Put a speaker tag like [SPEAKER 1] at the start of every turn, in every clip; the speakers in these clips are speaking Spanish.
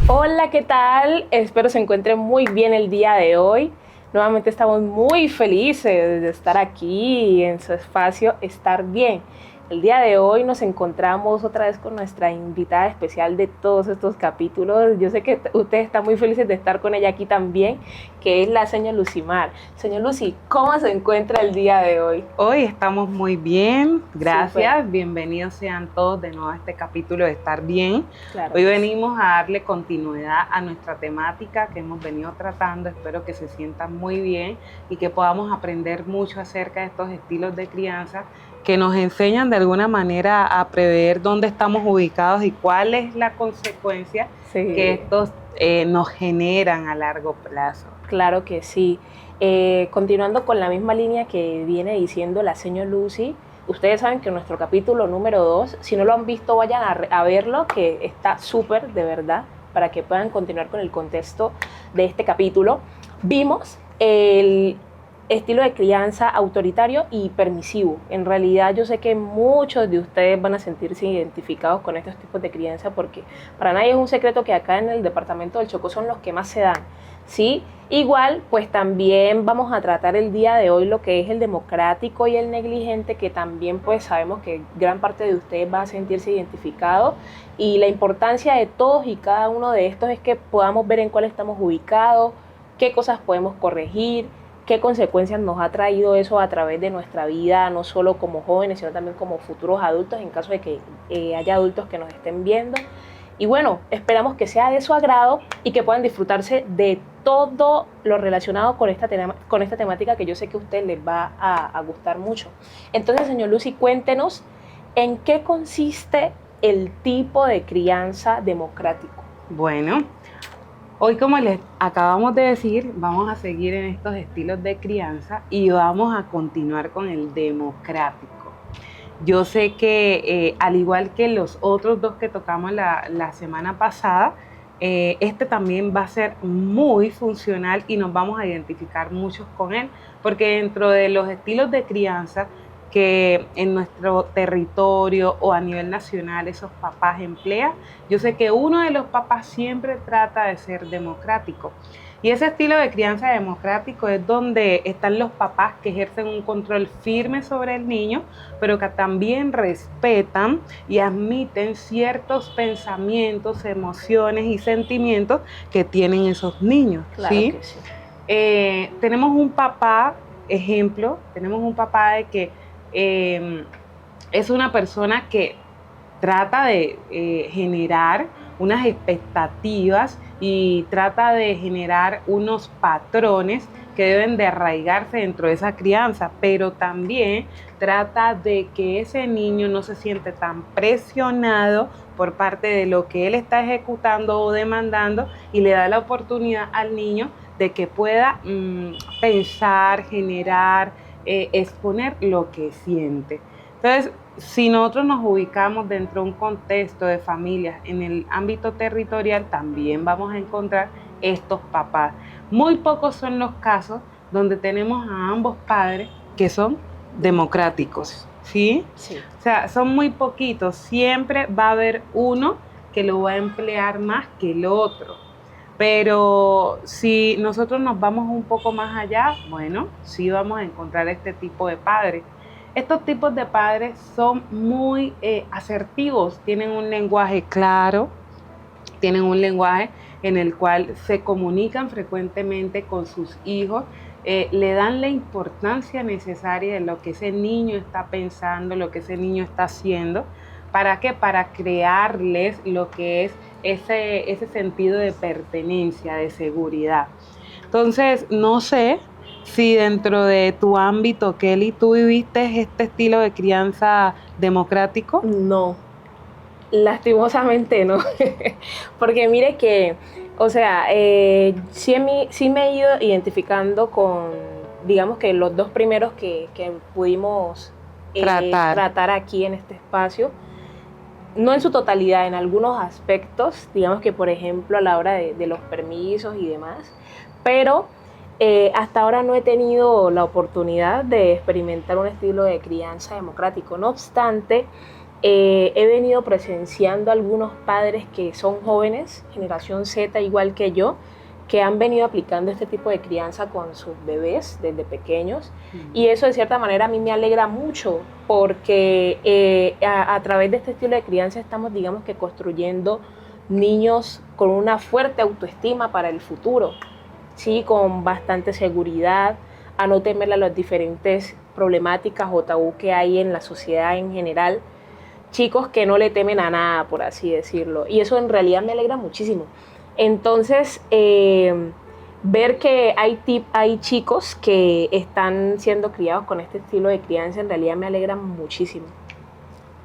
[SPEAKER 1] Hola, ¿qué tal? Espero se encuentren muy bien el día de hoy. Nuevamente estamos muy felices de estar aquí en su espacio Estar Bien. El día de hoy nos encontramos otra vez con nuestra invitada especial de todos estos capítulos. Yo sé que ustedes están muy felices de estar con ella aquí también, que es la señora Lucimar. Señor Lucy, ¿cómo se encuentra el día de hoy?
[SPEAKER 2] Hoy estamos muy bien, gracias.
[SPEAKER 1] Súper,
[SPEAKER 2] Bienvenidos sean todos de nuevo a este capítulo de Estar Bien.
[SPEAKER 1] claro
[SPEAKER 2] Hoy
[SPEAKER 1] que sí.
[SPEAKER 2] venimos a darle continuidad a nuestra temática que hemos venido tratando. Espero que se sientan muy bien y que podamos aprender mucho acerca de estos estilos de crianza que nos enseñan de alguna manera a prever dónde estamos ubicados y cuál es la consecuencia que
[SPEAKER 1] Sí.
[SPEAKER 2] estos nos generan a largo plazo.
[SPEAKER 1] Claro que sí. Continuando con la misma línea que viene diciendo la señora Lucy, ustedes saben que nuestro capítulo número 2, si no lo han visto, vayan a verlo, que está súper, de verdad, para que puedan continuar con el contexto de este capítulo. Vimos el estilo de crianza autoritario y permisivo. En realidad yo sé que muchos de ustedes van a sentirse identificados con estos tipos de crianza porque para nadie es un secreto que acá en el departamento del Chocó son los que más se dan, ¿sí? Igual, pues también vamos a tratar el día de hoy lo que es el democrático y el negligente, que también pues sabemos que gran parte de ustedes va a sentirse identificado, y la importancia de todos y cada uno de estos es que podamos ver en cuál estamos ubicados, qué cosas podemos corregir, qué consecuencias nos ha traído eso a través de nuestra vida, no solo como jóvenes, sino también como futuros adultos, en caso de que haya adultos que nos estén viendo. Y bueno, esperamos que sea de su agrado y que puedan disfrutarse de todo lo relacionado con esta temática que yo sé que a ustedes les va a gustar mucho. Entonces, señor Lucy, cuéntenos en qué consiste el tipo de crianza democrático.
[SPEAKER 2] Bueno, hoy, como les acabamos de decir, vamos a seguir en estos estilos de crianza y vamos a continuar con el democrático. Yo sé que al igual que los otros dos que tocamos la semana pasada, este también va a ser muy funcional y nos vamos a identificar muchos con él, porque dentro de los estilos de crianza que en nuestro territorio o a nivel nacional esos papás emplean, yo sé que uno de los papás siempre trata de ser democrático. Y ese estilo de crianza democrático es donde están los papás que ejercen un control firme sobre el niño, pero que también respetan y admiten ciertos pensamientos, emociones y sentimientos que tienen esos niños,
[SPEAKER 1] Claro
[SPEAKER 2] ¿sí?
[SPEAKER 1] que sí.
[SPEAKER 2] Tenemos un papá, ejemplo, tenemos un papá de que es una persona que trata de generar unas expectativas y trata de generar unos patrones que deben de arraigarse dentro de esa crianza, pero también trata de que ese niño no se siente tan presionado por parte de lo que él está ejecutando o demandando, y le da la oportunidad al niño de que pueda pensar, generar, exponer lo que siente. Entonces, si nosotros nos ubicamos dentro de un contexto de familias en el ámbito territorial, también vamos a encontrar estos papás. Muy pocos son los casos donde tenemos a ambos padres que son democráticos, ¿sí?
[SPEAKER 1] Sí.
[SPEAKER 2] O sea, son muy poquitos. Siempre va a haber uno que lo va a emplear más que el otro. Pero si nosotros nos vamos un poco más allá, bueno, sí vamos a encontrar este tipo de padres. Estos tipos de padres son muy asertivos, tienen un lenguaje claro, tienen un lenguaje en el cual se comunican frecuentemente con sus hijos, le dan la importancia necesaria de lo que ese niño está pensando, lo que ese niño está haciendo. ¿Para qué? Para crearles lo que es ese sentido de pertenencia, de seguridad. Entonces, no sé si dentro de tu ámbito, Kelly, tú viviste este estilo de crianza democrático.
[SPEAKER 1] No, lastimosamente no, porque mire que, o sea, sí me he ido identificando con, digamos que los dos primeros que pudimos
[SPEAKER 2] Tratar.
[SPEAKER 1] tratar aquí en este espacio, no en su totalidad, en algunos aspectos, digamos que por ejemplo a la hora de los permisos y demás, pero hasta ahora no he tenido la oportunidad de experimentar un estilo de crianza democrático. No obstante, He venido presenciando algunos padres que son jóvenes, generación Z igual que yo, que han venido aplicando este tipo de crianza con sus bebés desde pequeños. Y eso de cierta manera a mí me alegra mucho porque a través de este estilo de crianza estamos, digamos que construyendo niños con una fuerte autoestima para el futuro, ¿sí? Con bastante seguridad, a no temerle a las diferentes problemáticas o tabú que hay en la sociedad en general. Chicos que no le temen a nada, por así decirlo. Y eso en realidad me alegra muchísimo. Entonces, ver que hay chicos que están siendo criados con este estilo de crianza en realidad me alegra muchísimo.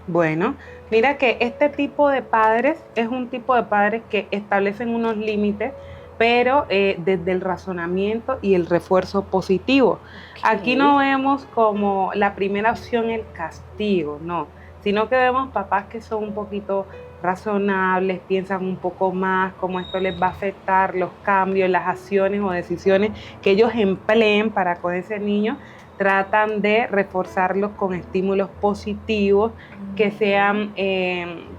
[SPEAKER 2] Bueno, mira que este tipo de padres es un tipo de padres que establecen unos límites, pero desde el razonamiento y el refuerzo positivo. Okay. Aquí no vemos como la primera opción el castigo, no, sino que vemos papás que son un poquito razonables, piensan un poco más cómo esto les va a afectar, los cambios, las acciones o decisiones que ellos empleen para con ese niño. Tratan de reforzarlos con estímulos positivos que sean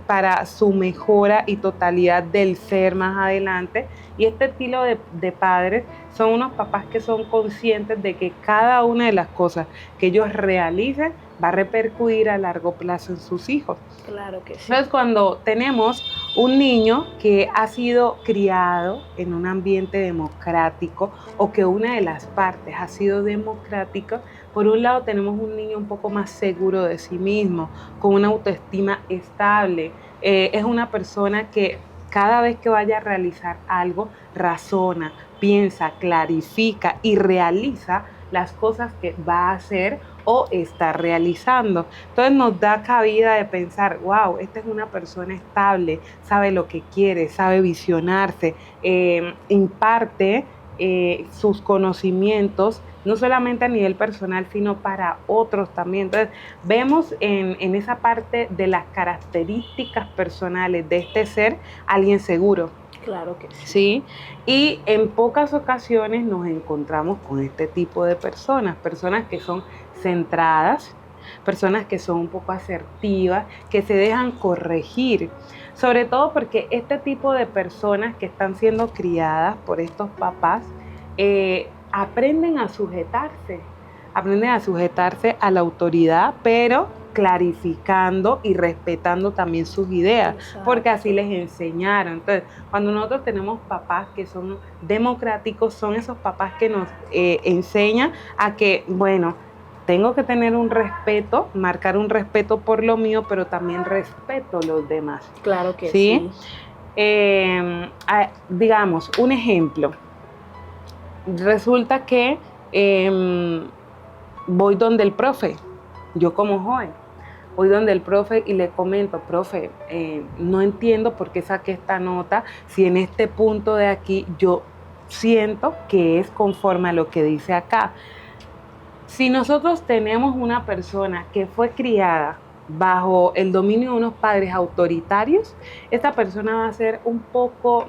[SPEAKER 2] para su mejora y totalidad del ser más adelante. Y este estilo de padres son unos papás que son conscientes de que cada una de las cosas que ellos realicen va a repercutir a largo plazo en sus hijos.
[SPEAKER 1] Claro que sí.
[SPEAKER 2] Entonces, cuando tenemos un niño que ha sido criado en un ambiente democrático o que una de las partes ha sido democrática, por un lado tenemos un niño un poco más seguro de sí mismo, con una autoestima estable. Es una persona que cada vez que vaya a realizar algo, razona, piensa, clarifica y realiza las cosas que va a hacer o está realizando. Entonces nos da cabida de pensar, wow, esta es una persona estable, sabe lo que quiere, sabe visionarse, imparte sus conocimientos, no solamente a nivel personal, sino para otros también. Entonces vemos en esa parte de las características personales de este ser, alguien seguro.
[SPEAKER 1] Claro que sí.
[SPEAKER 2] ¿Sí? Y en pocas ocasiones nos encontramos con este tipo de personas que son centradas, personas que son un poco asertivas, que se dejan corregir, sobre todo porque este tipo de personas que están siendo criadas por estos papás aprenden a sujetarse a la autoridad, pero clarificando y respetando también sus ideas. Exacto. Porque así les enseñaron. Entonces, cuando nosotros tenemos papás que son democráticos, son esos papás que nos enseñan a que, bueno, tengo que tener un respeto, marcar un respeto por lo mío, pero también respeto a los demás.
[SPEAKER 1] Claro que sí.
[SPEAKER 2] Digamos, un ejemplo. Resulta que voy donde el profe, yo como joven, voy donde el profe y le comento, profe, no entiendo por qué saqué esta nota, si en este punto de aquí yo siento que es conforme a lo que dice acá. Si nosotros tenemos una persona que fue criada bajo el dominio de unos padres autoritarios, esta persona va a ser un poco,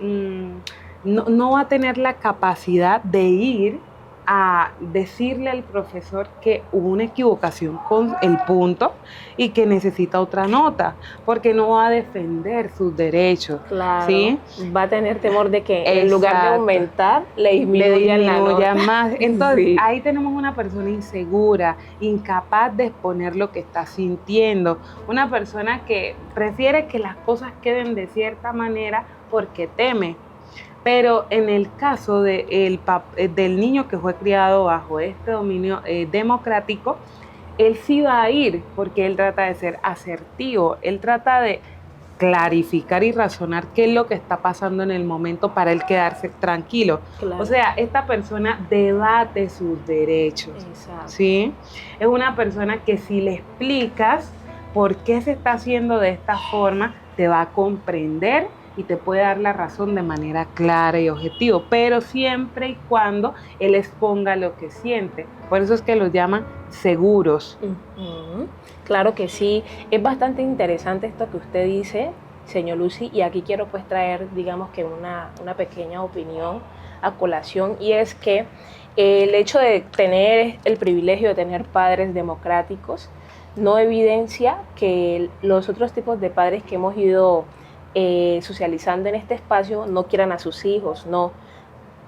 [SPEAKER 2] no va a tener la capacidad de ir a decirle al profesor que hubo una equivocación con el punto y que necesita otra nota, porque no va a defender sus derechos.
[SPEAKER 1] Claro,
[SPEAKER 2] ¿sí?
[SPEAKER 1] Va a tener temor de que en lugar de aumentar, le disminuyan la nota.
[SPEAKER 2] Más. Entonces,
[SPEAKER 1] sí.
[SPEAKER 2] Ahí tenemos una persona insegura, incapaz de exponer lo que está sintiendo, una persona que prefiere que las cosas queden de cierta manera porque teme. Pero en el caso del niño que fue criado bajo este dominio democrático, él sí va a ir porque él trata de ser asertivo, él trata de clarificar y razonar qué es lo que está pasando en el momento para él quedarse tranquilo. Claro. O sea, esta persona debate sus derechos.
[SPEAKER 1] Exacto.
[SPEAKER 2] ¿Sí? Es una persona que si le explicas por qué se está haciendo de esta forma, te va a comprender y te puede dar la razón de manera clara y objetiva, pero siempre y cuando él exponga lo que siente. Por eso es que los llaman seguros.
[SPEAKER 1] Uh-huh. Claro que sí. Es bastante interesante esto que usted dice, señor Lucy, y aquí quiero pues traer, digamos que una pequeña opinión a colación, y es que el hecho de tener el privilegio de tener padres democráticos no evidencia que los otros tipos de padres que hemos ido socializando en este espacio no quieran a sus hijos, no.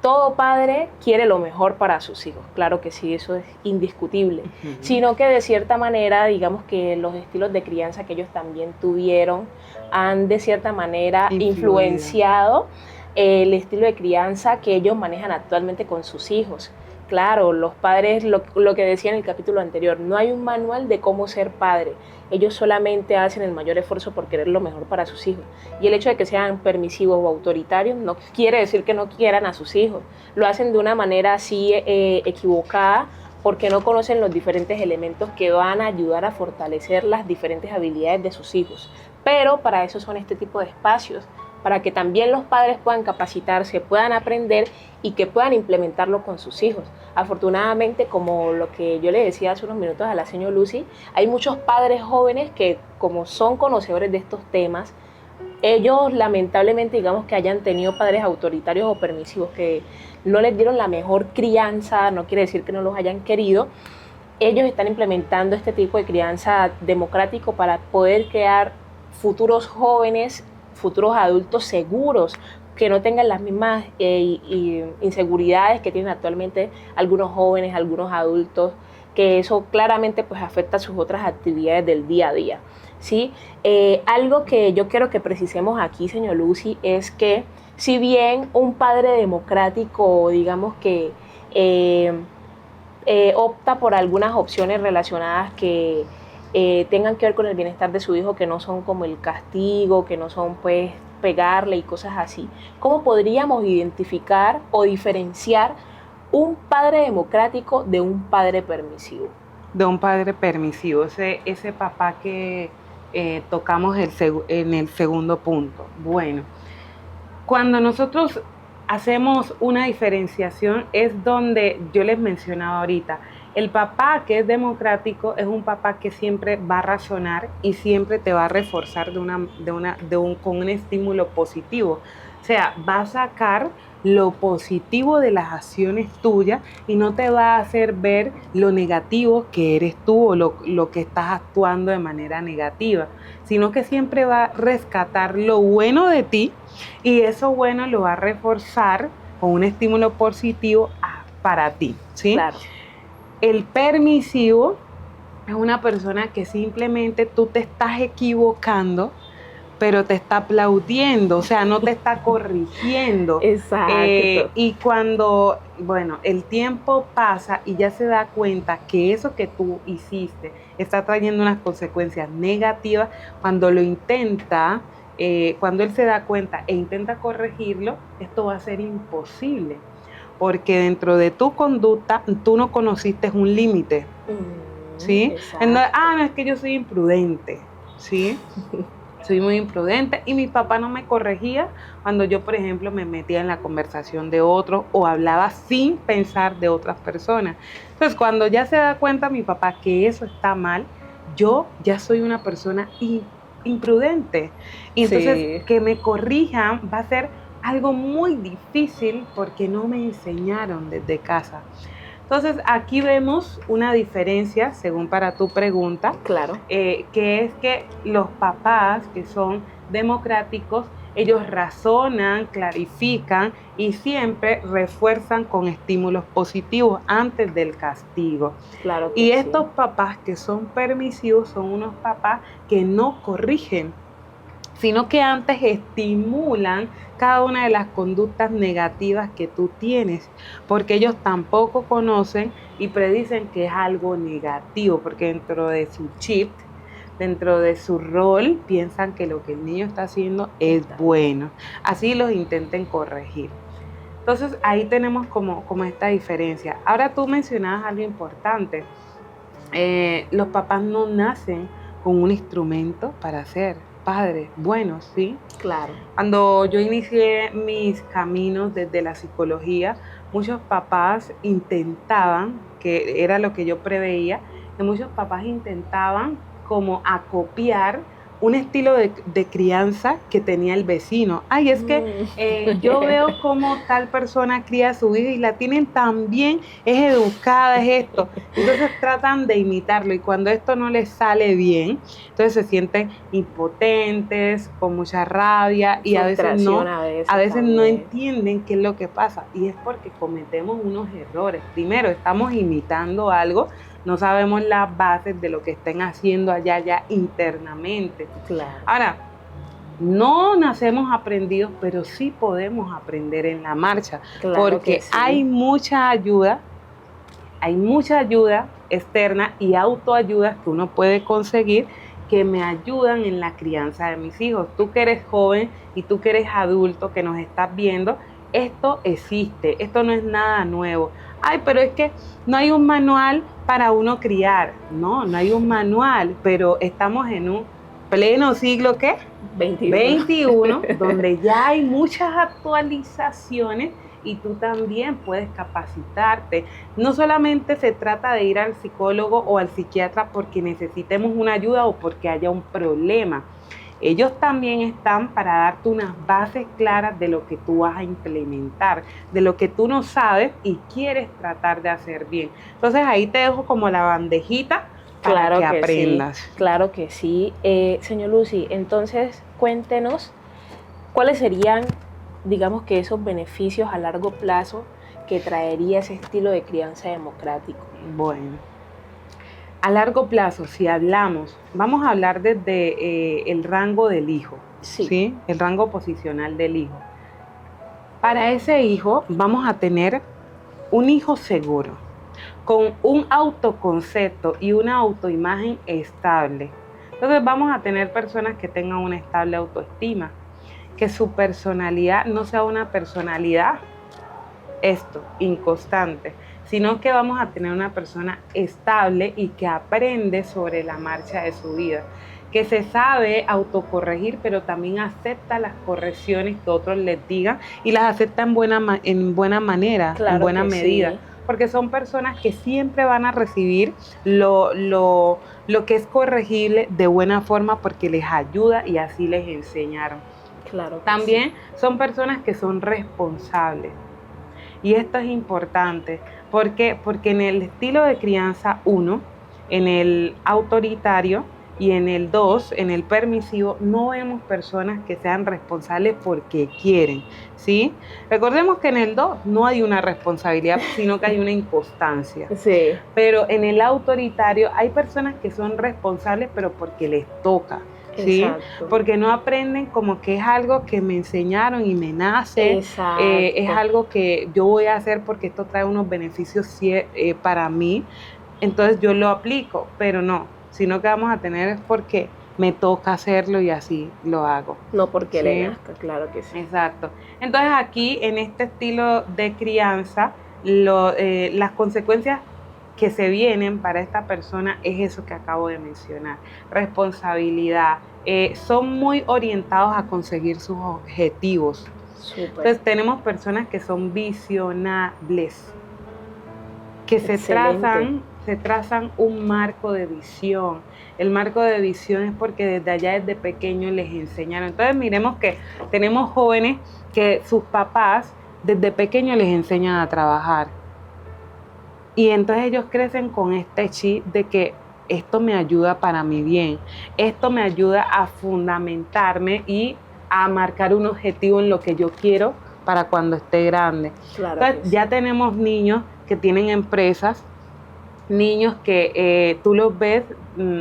[SPEAKER 1] Todo padre quiere lo mejor para sus hijos, claro que sí, eso es indiscutible, sino que de cierta manera, digamos que los estilos de crianza que ellos también tuvieron han de cierta manera influenciado el estilo de crianza que ellos manejan actualmente con sus hijos. Claro, los padres, lo que decía en el capítulo anterior, no hay un manual de cómo ser padre. Ellos solamente hacen el mayor esfuerzo por querer lo mejor para sus hijos. Y el hecho de que sean permisivos o autoritarios no quiere decir que no quieran a sus hijos. Lo hacen de una manera así equivocada porque no conocen los diferentes elementos que van a ayudar a fortalecer las diferentes habilidades de sus hijos. Pero para eso son este tipo de espacios, para que también los padres puedan capacitarse, puedan aprender y que puedan implementarlo con sus hijos. Afortunadamente, como lo que yo le decía hace unos minutos a la señora Lucy, hay muchos padres jóvenes que, como son conocedores de estos temas, ellos lamentablemente, digamos que hayan tenido padres autoritarios o permisivos que no les dieron la mejor crianza, no quiere decir que no los hayan querido, ellos están implementando este tipo de crianza democrático para poder crear futuros jóvenes, futuros adultos seguros, que no tengan las mismas inseguridades que tienen actualmente algunos jóvenes, algunos adultos, que eso claramente pues afecta a sus otras actividades del día a día, ¿sí? Algo que yo quiero que precisemos aquí, señor Lucy, es que si bien un padre democrático, digamos que opta por algunas opciones relacionadas que tengan que ver con el bienestar de su hijo, que no son como el castigo, que no son pues pegarle y cosas así, ¿cómo podríamos identificar o diferenciar un padre democrático de un padre permisivo?
[SPEAKER 2] De un padre permisivo, ese papá que tocamos en el segundo punto. Bueno, cuando nosotros hacemos una diferenciación es donde yo les mencionaba ahorita, el papá que es democrático es un papá que siempre va a razonar y siempre te va a reforzar con un estímulo positivo. O sea, va a sacar lo positivo de las acciones tuyas y no te va a hacer ver lo negativo que eres tú o lo que estás actuando de manera negativa, sino que siempre va a rescatar lo bueno de ti y eso bueno lo va a reforzar con un estímulo positivo para ti, ¿sí?
[SPEAKER 1] Claro.
[SPEAKER 2] El permisivo es una persona que simplemente tú te estás equivocando, pero te está aplaudiendo, o sea, no te está corrigiendo.
[SPEAKER 1] Exacto.
[SPEAKER 2] Y cuando, bueno, el tiempo pasa y ya se da cuenta que eso que tú hiciste está trayendo unas consecuencias negativas, cuando lo intenta, cuando él se da cuenta e intenta corregirlo, esto va a ser imposible. Porque dentro de tu conducta tú no conociste un límite, ¿sí? Entonces, no, es que yo soy imprudente, ¿sí? Soy muy imprudente y mi papá no me corregía cuando yo, por ejemplo, me metía en la conversación de otros o hablaba sin pensar de otras personas. Entonces, cuando ya se da cuenta mi papá que eso está mal, yo ya soy una persona imprudente. Y entonces, que me corrijan va a ser algo muy difícil porque no me enseñaron desde casa. Entonces, aquí vemos una diferencia, según para tu pregunta,
[SPEAKER 1] claro,
[SPEAKER 2] que es que los papás que son democráticos, ellos razonan, clarifican y siempre refuerzan con estímulos positivos antes del castigo.
[SPEAKER 1] Claro que
[SPEAKER 2] y estos papás que son permisivos son unos papás que no corrigen, sino que antes estimulan cada una de las conductas negativas que tú tienes, porque ellos tampoco conocen y predicen que es algo negativo, porque dentro de su chip, dentro de su rol, piensan que lo que el niño está haciendo es bueno. Así los intenten corregir. Entonces ahí tenemos como esta diferencia. Ahora tú mencionabas algo importante. Los papás no nacen con un instrumento para ser padres buenos, ¿sí?
[SPEAKER 1] Claro.
[SPEAKER 2] Cuando yo inicié mis caminos desde la psicología, muchos papás intentaban, que era lo que yo preveía, que muchos papás intentaban como acopiar un estilo de crianza que tenía el vecino. Ay, es que yo veo cómo tal persona cría a su hija y la tienen tan bien, es educada, es esto. Entonces tratan de imitarlo y cuando esto no les sale bien, entonces se sienten impotentes, con mucha rabia y a veces no entienden qué es lo que pasa. Y es porque cometemos unos errores. Primero, estamos imitando algo, no sabemos las bases de lo que estén haciendo allá ya internamente.
[SPEAKER 1] Claro.
[SPEAKER 2] Ahora, no nacemos aprendidos, pero sí podemos aprender en la marcha,
[SPEAKER 1] Claro,
[SPEAKER 2] porque
[SPEAKER 1] sí.
[SPEAKER 2] hay mucha ayuda externa y autoayuda que uno puede conseguir que me ayudan en la crianza de mis hijos. Tú que eres joven y tú que eres adulto que nos estás viendo, esto existe, esto no es nada nuevo. Ay, pero es que no hay un manual para uno criar. No hay un manual, pero estamos en un pleno siglo, ¿qué? 21, donde ya hay muchas actualizaciones y tú también puedes capacitarte. No solamente se trata de ir al psicólogo o al psiquiatra porque necesitemos una ayuda o porque haya un problema. Ellos también están para darte unas bases claras de lo que tú vas a implementar, de lo que tú no sabes y quieres tratar de hacer bien. Entonces ahí te dejo como la bandejita para que aprendas.
[SPEAKER 1] Sí, claro que sí. Señor Lucy, entonces cuéntenos cuáles serían, digamos que esos beneficios a largo plazo que traería ese estilo de crianza democrático.
[SPEAKER 2] Bueno, a largo plazo, si hablamos, vamos a hablar desde el rango del hijo, ¿sí? El rango posicional del hijo. Para ese hijo vamos a tener un hijo seguro, con un autoconcepto y una autoimagen estable. Entonces vamos a tener personas que tengan una estable autoestima, que su personalidad no sea una personalidad inconstante, sino que vamos a tener una persona estable y que aprende sobre la marcha de su vida, que se sabe autocorregir, pero también acepta las correcciones que otros les digan y las acepta en buena manera, en buena medida. Sí. Porque son personas que siempre van a recibir lo que es corregible de buena forma porque les ayuda y así les enseñaron.
[SPEAKER 1] Claro.
[SPEAKER 2] También son personas que son responsables. Y esto es importante. ¿Por qué? Porque en el estilo de crianza 1, en el autoritario y en el 2, en el permisivo, no vemos personas que sean responsables porque quieren, ¿sí? Recordemos que en el 2 no hay una responsabilidad, sino que hay una inconstancia.
[SPEAKER 1] Sí.
[SPEAKER 2] Pero en el autoritario hay personas que son responsables, pero porque les toca. ¿Sí?
[SPEAKER 1] Exacto.
[SPEAKER 2] Porque no aprenden como que es algo que me enseñaron y me nace, es algo que yo voy a hacer porque esto trae unos beneficios para mí, entonces yo lo aplico, pero no, sino que vamos a tener es porque me toca hacerlo y así lo hago.
[SPEAKER 1] No porque
[SPEAKER 2] ¿sí?
[SPEAKER 1] le nazca, claro que sí.
[SPEAKER 2] Exacto. Entonces aquí en este estilo de crianza, las consecuencias que se vienen para esta persona es eso que acabo de mencionar, responsabilidad, son muy orientados a conseguir sus objetivos.
[SPEAKER 1] Súper.
[SPEAKER 2] Entonces tenemos personas que son visionables, que se trazan un marco de visión. El marco de visión es porque desde allá, desde pequeños les enseñaron. Entonces miremos que tenemos jóvenes que sus papás desde pequeños les enseñan a trabajar. Y entonces ellos crecen con este chip de que esto me ayuda para mi bien, esto me ayuda a fundamentarme y a marcar un objetivo en lo que yo quiero para cuando esté grande.
[SPEAKER 1] Claro.
[SPEAKER 2] Entonces ya tenemos niños que tienen empresas, niños que tú los ves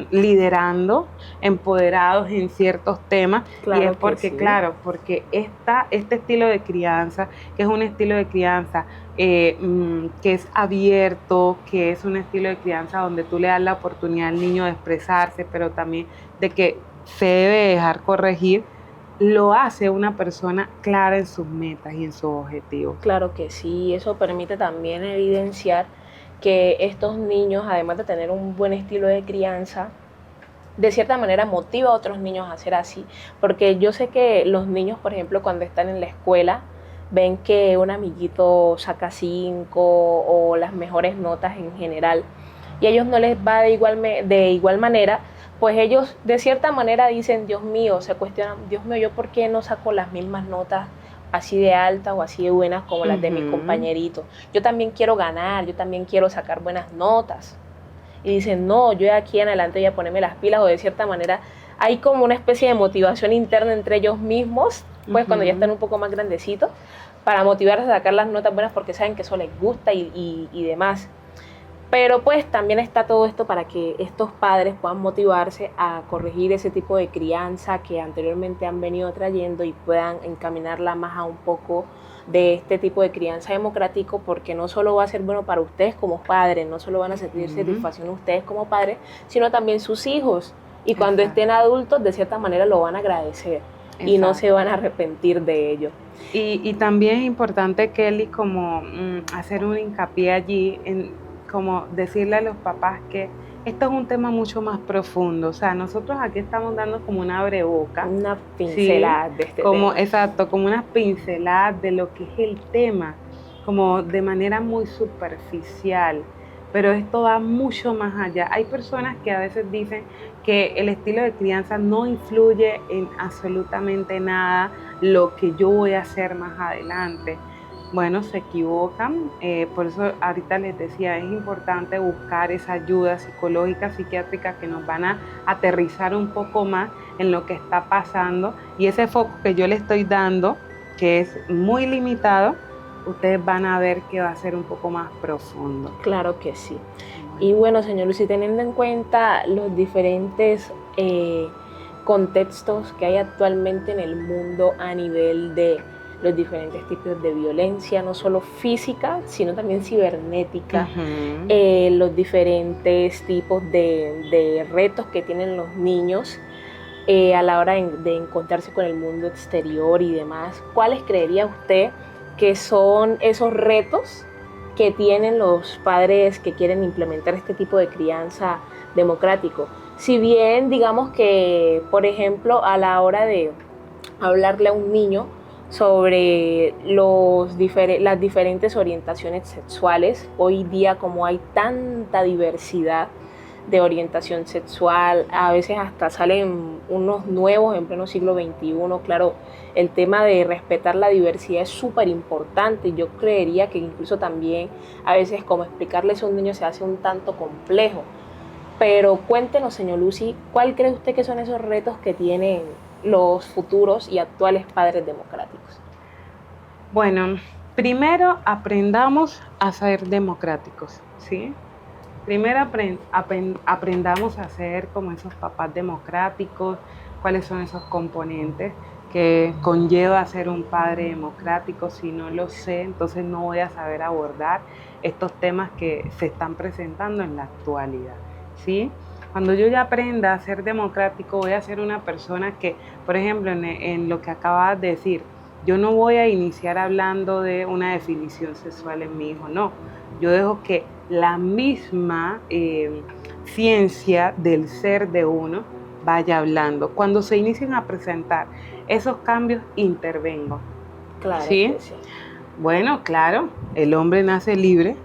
[SPEAKER 2] liderando, empoderados en ciertos temas,
[SPEAKER 1] claro,
[SPEAKER 2] y es porque,
[SPEAKER 1] sí.
[SPEAKER 2] Porque este estilo de crianza, que es un estilo de crianza que es abierto, que es un estilo de crianza donde tú le das la oportunidad al niño de expresarse, pero también de que se debe dejar corregir, lo hace una persona clara en sus metas y en sus objetivos.
[SPEAKER 1] Claro que sí, eso permite también evidenciar que estos niños, además de tener un buen estilo de crianza, de cierta manera motiva a otros niños a ser así, porque yo sé que los niños, por ejemplo, cuando están en la escuela, ven que un amiguito saca 5 o las mejores notas en general, y a ellos no les va de igual manera, pues ellos de cierta manera dicen, Dios mío, se cuestionan, Dios mío, ¿yo por qué no saco las mismas notas así de altas o así de buenas como las de mis compañeritos? Yo también quiero ganar, yo también quiero sacar buenas notas. Y dicen, no, yo de aquí en adelante voy a ponerme las pilas, o de cierta manera hay como una especie de motivación interna entre ellos mismos, pues cuando ya están un poco más grandecitos, para motivarse a sacar las notas buenas porque saben que eso les gusta y demás. Pero pues también está todo esto para que estos padres puedan motivarse a corregir ese tipo de crianza que anteriormente han venido trayendo y puedan encaminarla más a un poco de este tipo de crianza democrático, porque no solo va a ser bueno para ustedes como padres, no solo van a sentir satisfacción ustedes como padres, sino también sus hijos. Y cuando estén adultos, de cierta manera lo van a agradecer y no se van a arrepentir de ello.
[SPEAKER 2] Y también es importante, Kelly, como hacer un hincapié allí como decirle a los papás que esto es un tema mucho más profundo. O sea, nosotros aquí estamos dando como una abreboca.
[SPEAKER 1] Una pincelada de este tema.
[SPEAKER 2] Exacto, como unas pinceladas de lo que es el tema, como de manera muy superficial. Pero esto va mucho más allá. Hay personas que a veces dicen que el estilo de crianza no influye en absolutamente nada lo que yo voy a hacer más adelante. Bueno, se equivocan, por eso ahorita les decía, es importante buscar esa ayuda psicológica, psiquiátrica que nos van a aterrizar un poco más en lo que está pasando, y ese foco que yo le estoy dando, que es muy limitado, ustedes van a ver que va a ser un poco más profundo.
[SPEAKER 1] Claro que sí. Y bueno, señor Lucy, teniendo en cuenta los diferentes contextos que hay actualmente en el mundo a nivel de los diferentes tipos de violencia, no solo física, sino también cibernética, los diferentes tipos de retos que tienen los niños a la hora de encontrarse con el mundo exterior y demás. ¿Cuáles creería usted que son esos retos que tienen los padres que quieren implementar este tipo de crianza democrático? Si bien digamos que, por ejemplo, a la hora de hablarle a un niño sobre las diferentes orientaciones sexuales, hoy día como hay tanta diversidad de orientación sexual, a veces hasta salen unos nuevos en pleno siglo XXI, claro, el tema de respetar la diversidad es súper importante. Yo creería que incluso también a veces como explicarles a un niño se hace un tanto complejo. Pero cuéntenos, señor Lucy, ¿cuál cree usted que son esos retos que tienen los futuros y actuales padres democráticos?
[SPEAKER 2] Bueno, primero aprendamos a ser democráticos, ¿sí? Primero aprendamos a ser como esos papás democráticos, cuáles son esos componentes que conlleva ser un padre democrático. Si no lo sé, entonces no voy a saber abordar estos temas que se están presentando en la actualidad, ¿sí? Cuando yo ya aprenda a ser democrático, voy a ser una persona que, por ejemplo, en lo que acabas de decir, yo no voy a iniciar hablando de una definición sexual en mi hijo, no. Yo dejo que la misma ciencia del ser de uno vaya hablando. Cuando se inicien a presentar esos cambios, intervengo.
[SPEAKER 1] Claro,
[SPEAKER 2] ¿sí?
[SPEAKER 1] Sí.
[SPEAKER 2] Bueno, claro, el hombre nace libre,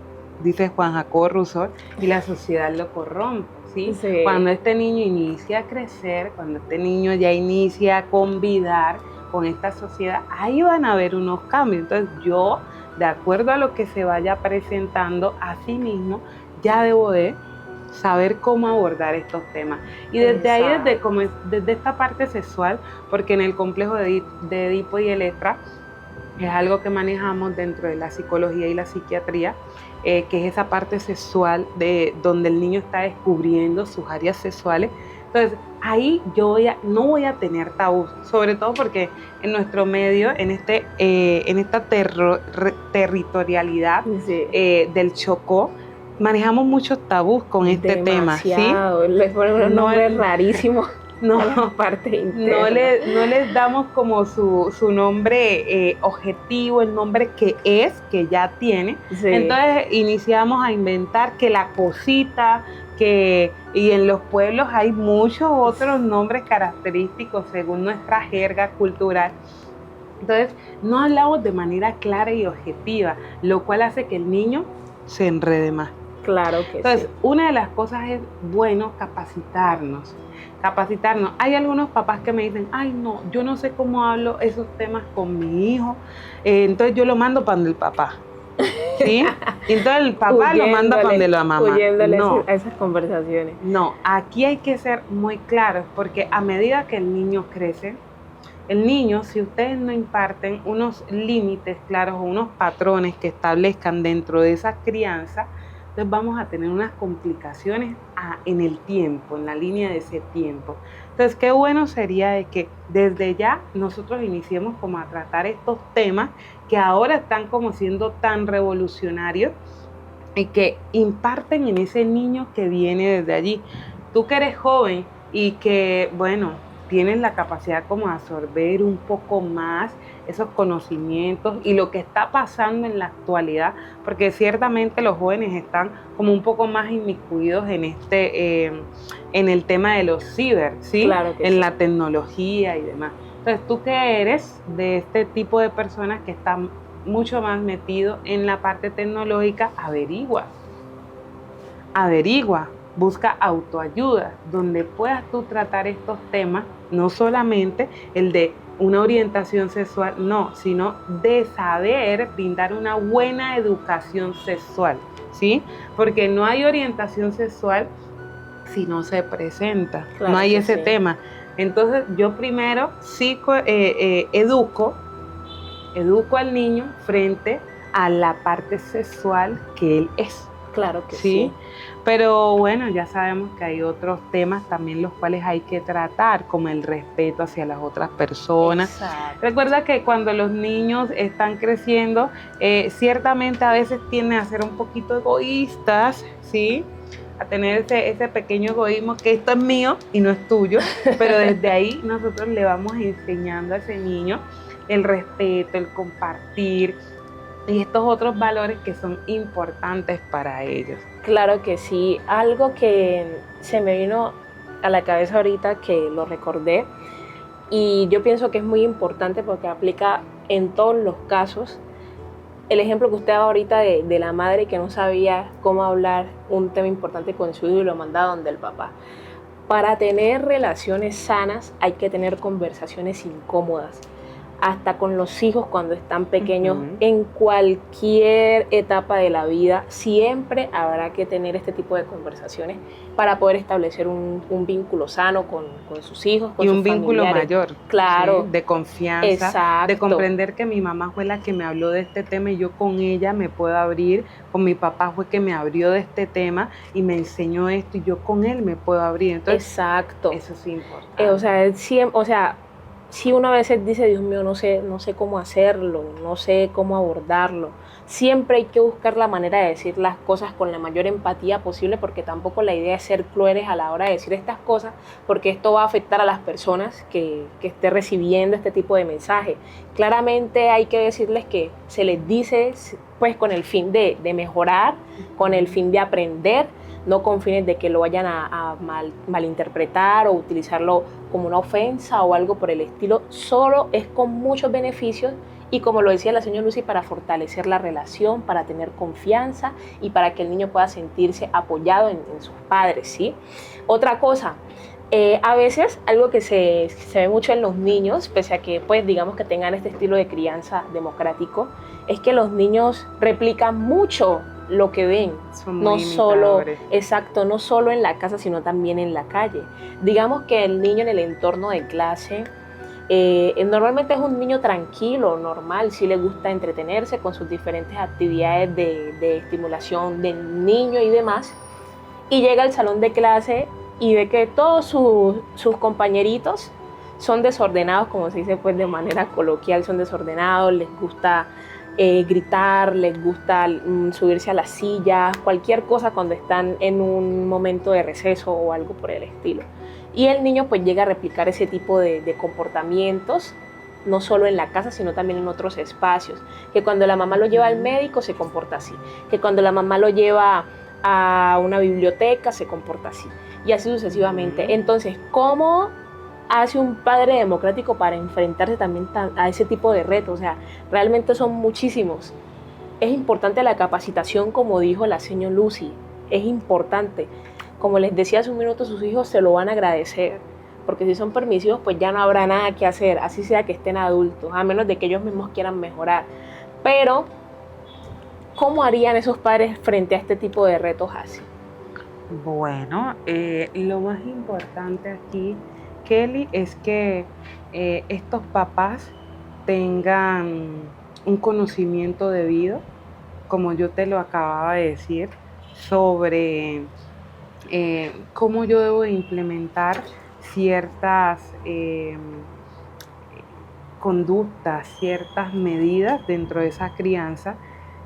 [SPEAKER 2] dice Juan Jacobo Rousseau, y la sociedad lo corrompe. ¿sí?
[SPEAKER 1] Sí.
[SPEAKER 2] Cuando este niño inicia a crecer, cuando este niño ya inicia a convidar con esta sociedad, ahí van a haber unos cambios. Entonces yo, de acuerdo a lo que se vaya presentando, a sí mismo, ya debo de saber cómo abordar estos temas. Y desde ahí, desde esta parte sexual, porque en el complejo de Edipo y Electra, es algo que manejamos dentro de la psicología y la psiquiatría, que es esa parte sexual de donde el niño está descubriendo sus áreas sexuales. Entonces, ahí yo no voy a tener tabú, sobre todo porque en nuestro medio, en esta territorialidad del Chocó, manejamos muchos tabús con este tema. ¿sí?
[SPEAKER 1] Les ponen unos nombres rarísimos. No
[SPEAKER 2] les damos como su nombre objetivo, el nombre que ya tiene. Sí. Entonces iniciamos a inventar que la cosita, y en los pueblos hay muchos otros nombres característicos según nuestra jerga cultural. Entonces no hablamos de manera clara y objetiva, lo cual hace que el niño se enrede más.
[SPEAKER 1] Claro que
[SPEAKER 2] Entonces,
[SPEAKER 1] sí.
[SPEAKER 2] una de las cosas es, bueno, capacitarnos. Hay algunos papás que me dicen, ay, no, yo no sé cómo hablo esos temas con mi hijo, entonces yo lo mando para donde el papá, ¿sí? Y entonces el papá lo manda para donde la mamá.
[SPEAKER 1] Huyéndole
[SPEAKER 2] No,
[SPEAKER 1] a esas conversaciones.
[SPEAKER 2] no, aquí hay que ser muy claros, porque a medida que el niño crece, el niño, si ustedes no imparten unos límites claros o unos patrones que establezcan dentro de esa crianza, entonces vamos a tener unas complicaciones en el tiempo, en la línea de ese tiempo. Entonces, qué bueno sería de que desde ya nosotros iniciemos como a tratar estos temas que ahora están como siendo tan revolucionarios y que imparten en ese niño que viene desde allí. Tú que eres joven y que, bueno, tienes la capacidad como de absorber un poco más esos conocimientos y lo que está pasando en la actualidad, porque ciertamente los jóvenes están como un poco más inmiscuidos en en el tema de los ciber, ¿sí?
[SPEAKER 1] Claro que
[SPEAKER 2] en
[SPEAKER 1] sí.
[SPEAKER 2] la tecnología y demás. Entonces, tú que eres de este tipo de personas que están mucho más metido en la parte tecnológica, averigua, busca autoayuda, donde puedas tú tratar estos temas, no solamente el de una orientación sexual, no, sino de saber brindar una buena educación sexual, ¿sí? Porque no hay orientación sexual si no se presenta,
[SPEAKER 1] Claro
[SPEAKER 2] no hay
[SPEAKER 1] que
[SPEAKER 2] ese
[SPEAKER 1] sí.
[SPEAKER 2] tema. Entonces yo primero educo al niño frente a la parte sexual que él es.
[SPEAKER 1] Claro que
[SPEAKER 2] Sí,
[SPEAKER 1] sí.
[SPEAKER 2] pero bueno, ya sabemos que hay otros temas también los cuales hay que tratar, como el respeto hacia las otras personas.
[SPEAKER 1] Exacto.
[SPEAKER 2] Recuerda que cuando los niños están creciendo, ciertamente a veces tienden a ser un poquito egoístas, ¿sí? A tener ese pequeño egoísmo que esto es mío y no es tuyo, pero desde ahí nosotros le vamos enseñando a ese niño el respeto, el compartir y estos otros valores que son importantes para ellos.
[SPEAKER 1] Claro que sí. Algo que se me vino a la cabeza ahorita que lo recordé y yo pienso que es muy importante porque aplica en todos los casos. El ejemplo que usted da ahorita de la madre que no sabía cómo hablar un tema importante con su hijo y lo mandaba donde el papá. Para tener relaciones sanas hay que tener conversaciones incómodas, hasta con los hijos cuando están pequeños, en cualquier etapa de la vida, siempre habrá que tener este tipo de conversaciones para poder establecer un vínculo sano con sus hijos, con
[SPEAKER 2] y
[SPEAKER 1] sus
[SPEAKER 2] un vínculo
[SPEAKER 1] familiares.
[SPEAKER 2] mayor,
[SPEAKER 1] Claro.
[SPEAKER 2] ¿sí? De confianza,
[SPEAKER 1] Exacto.
[SPEAKER 2] de comprender que mi mamá fue la que me habló de este tema y yo con ella me puedo abrir, con mi papá fue que me abrió de este tema y me enseñó esto y yo con él me puedo abrir. Entonces,
[SPEAKER 1] exacto.
[SPEAKER 2] Eso es importante.
[SPEAKER 1] O sea, si uno a veces dice, Dios mío, no sé cómo hacerlo, no sé cómo abordarlo, siempre hay que buscar la manera de decir las cosas con la mayor empatía posible, porque tampoco la idea es ser crueles a la hora de decir estas cosas, porque esto va a afectar a las personas que esté recibiendo este tipo de mensaje. Claramente hay que decirles que se les dice pues con el fin de mejorar, con el fin de aprender, no con fines de que lo vayan a malinterpretar o utilizarlo como una ofensa o algo por el estilo. Solo es con muchos beneficios y, como lo decía la señora Lucy, para fortalecer la relación, para tener confianza y para que el niño pueda sentirse apoyado en sus padres, ¿sí? Otra cosa, a veces algo que se ve mucho en los niños, pese a que pues digamos que tengan este estilo de crianza democrático, es que los niños replican mucho lo que ven, no solo en la casa, sino también en la calle. Digamos que el niño en el entorno de clase normalmente es un niño tranquilo, normal, sí le gusta entretenerse con sus diferentes actividades de estimulación del niño y demás, y llega al salón de clase y ve que todos sus compañeritos son desordenados, como se dice pues de manera coloquial, son desordenados, les gusta gritar, les gusta subirse a las sillas, cualquier cosa cuando están en un momento de receso o algo por el estilo. Y el niño pues llega a replicar ese tipo de comportamientos, no solo en la casa, sino también en otros espacios. Que cuando la mamá lo lleva al médico se comporta así, que cuando la mamá lo lleva a una biblioteca se comporta así, y así sucesivamente. Entonces, ¿cómo hace un padre democrático para enfrentarse también a ese tipo de retos? O sea, realmente son muchísimos. Es importante la capacitación, como dijo la señora Lucy. es importante. Como les decía hace un minuto, sus hijos se lo van a agradecer, porque si son permisivos, pues ya no habrá nada que hacer, así sea que estén adultos, a menos de que ellos mismos quieran mejorar. Pero, ¿cómo harían esos padres frente a este tipo de retos así?
[SPEAKER 2] Bueno, lo más importante aquí, Kelly, es que estos papás tengan un conocimiento debido, como yo te lo acababa de decir, sobre cómo yo debo de implementar ciertas conductas, ciertas medidas dentro de esa crianza